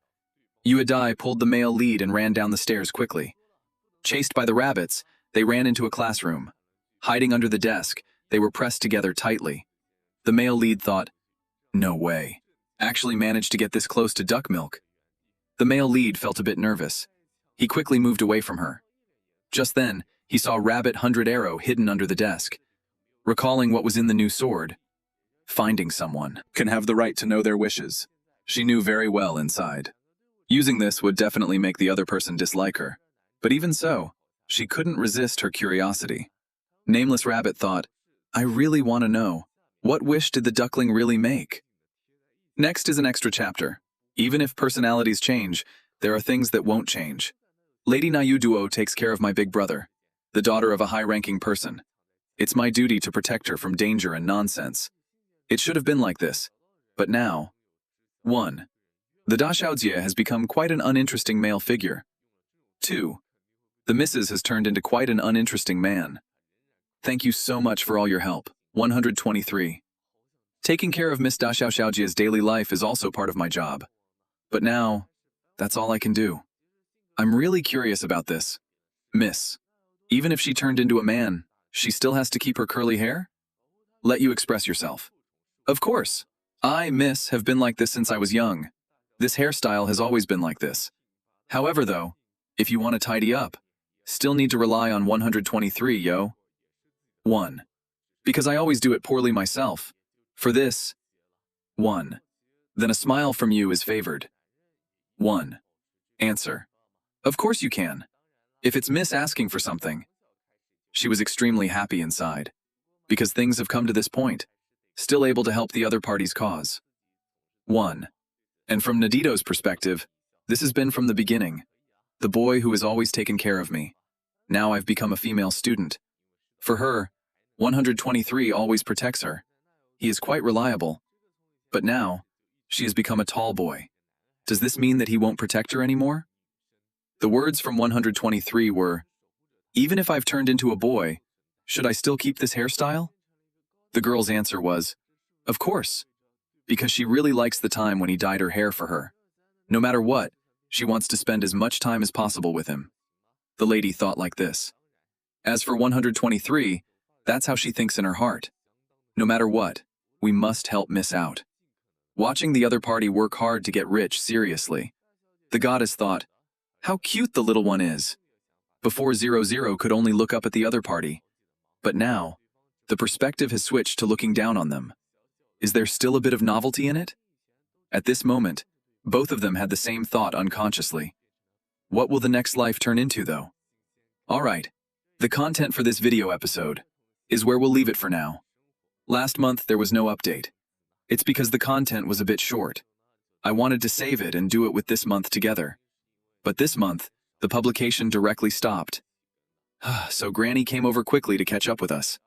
Yuadai pulled the male lead and ran down the stairs quickly. Chased by the rabbits, they ran into a classroom. Hiding under the desk, they were pressed together tightly. The male lead thought, "No way. Actually managed to get this close to duck milk." The male lead felt a bit nervous. He quickly moved away from her. Just then, he saw Rabbit 100 Arrow hidden under the desk. Recalling what was in the new sword, finding someone can have the right to know their wishes. She knew very well inside. Using this would definitely make the other person dislike her. But even so, she couldn't resist her curiosity. Nameless Rabbit thought, "I really want to know, what wish did the duckling really make?" Next is an extra chapter. Even if personalities change, there are things that won't change. Lady Nayu Duo takes care of my big brother, the daughter of a high-ranking person. It's my duty to protect her from danger and nonsense. It should have been like this. But now... 1. The Da Xiaojie has become quite an uninteresting male figure. 2. The Mrs. has turned into quite an uninteresting man. Thank you so much for all your help. 123. Taking care of Miss Da Xiaojie's daily life is also part of my job. But now, that's all I can do. I'm really curious about this. Miss, even if she turned into a man, she still has to keep her curly hair? Let you express yourself. Of course. I, Miss, have been like this since I was young. This hairstyle has always been like this. However, though, if you want to tidy up, still need to rely on 123, yo. 1. Because I always do it poorly myself. For this, 1. Then a smile from you is favored. 1. Answer. Of course you can. If it's Miss asking for something. She was extremely happy inside. Because things have come to this point. Still able to help the other party's cause. 1. And from Nadito's perspective, this has been from the beginning. The boy who has always taken care of me. Now I've become a female student. For her, 123 always protects her. He is quite reliable. But now, she has become a tall boy. Does this mean that he won't protect her anymore? The words from 123 were, "Even if I've turned into a boy, should I still keep this hairstyle?" The girl's answer was, "Of course," because she really likes the time when he dyed her hair for her. No matter what, she wants to spend as much time as possible with him. The lady thought like this. As for 123, that's how she thinks in her heart. No matter what, we must help Miss out. Watching the other party work hard to get rich seriously, the goddess thought, how cute the little one is. Before 00 could only look up at the other party. But now, the perspective has switched to looking down on them. Is there still a bit of novelty in it? At this moment, both of them had the same thought unconsciously. What will the next life turn into, though? Alright, the content for this video episode is where we'll leave it for now. Last month there was no update. It's because the content was a bit short. I wanted to save it and do it with this month together. But this month, the publication directly stopped. So Granny came over quickly to catch up with us.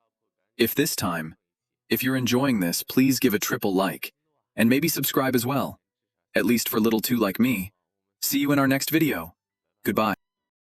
If you're enjoying this, please give a triple like, and maybe subscribe as well. At least for little two like me. See you in our next video. Goodbye.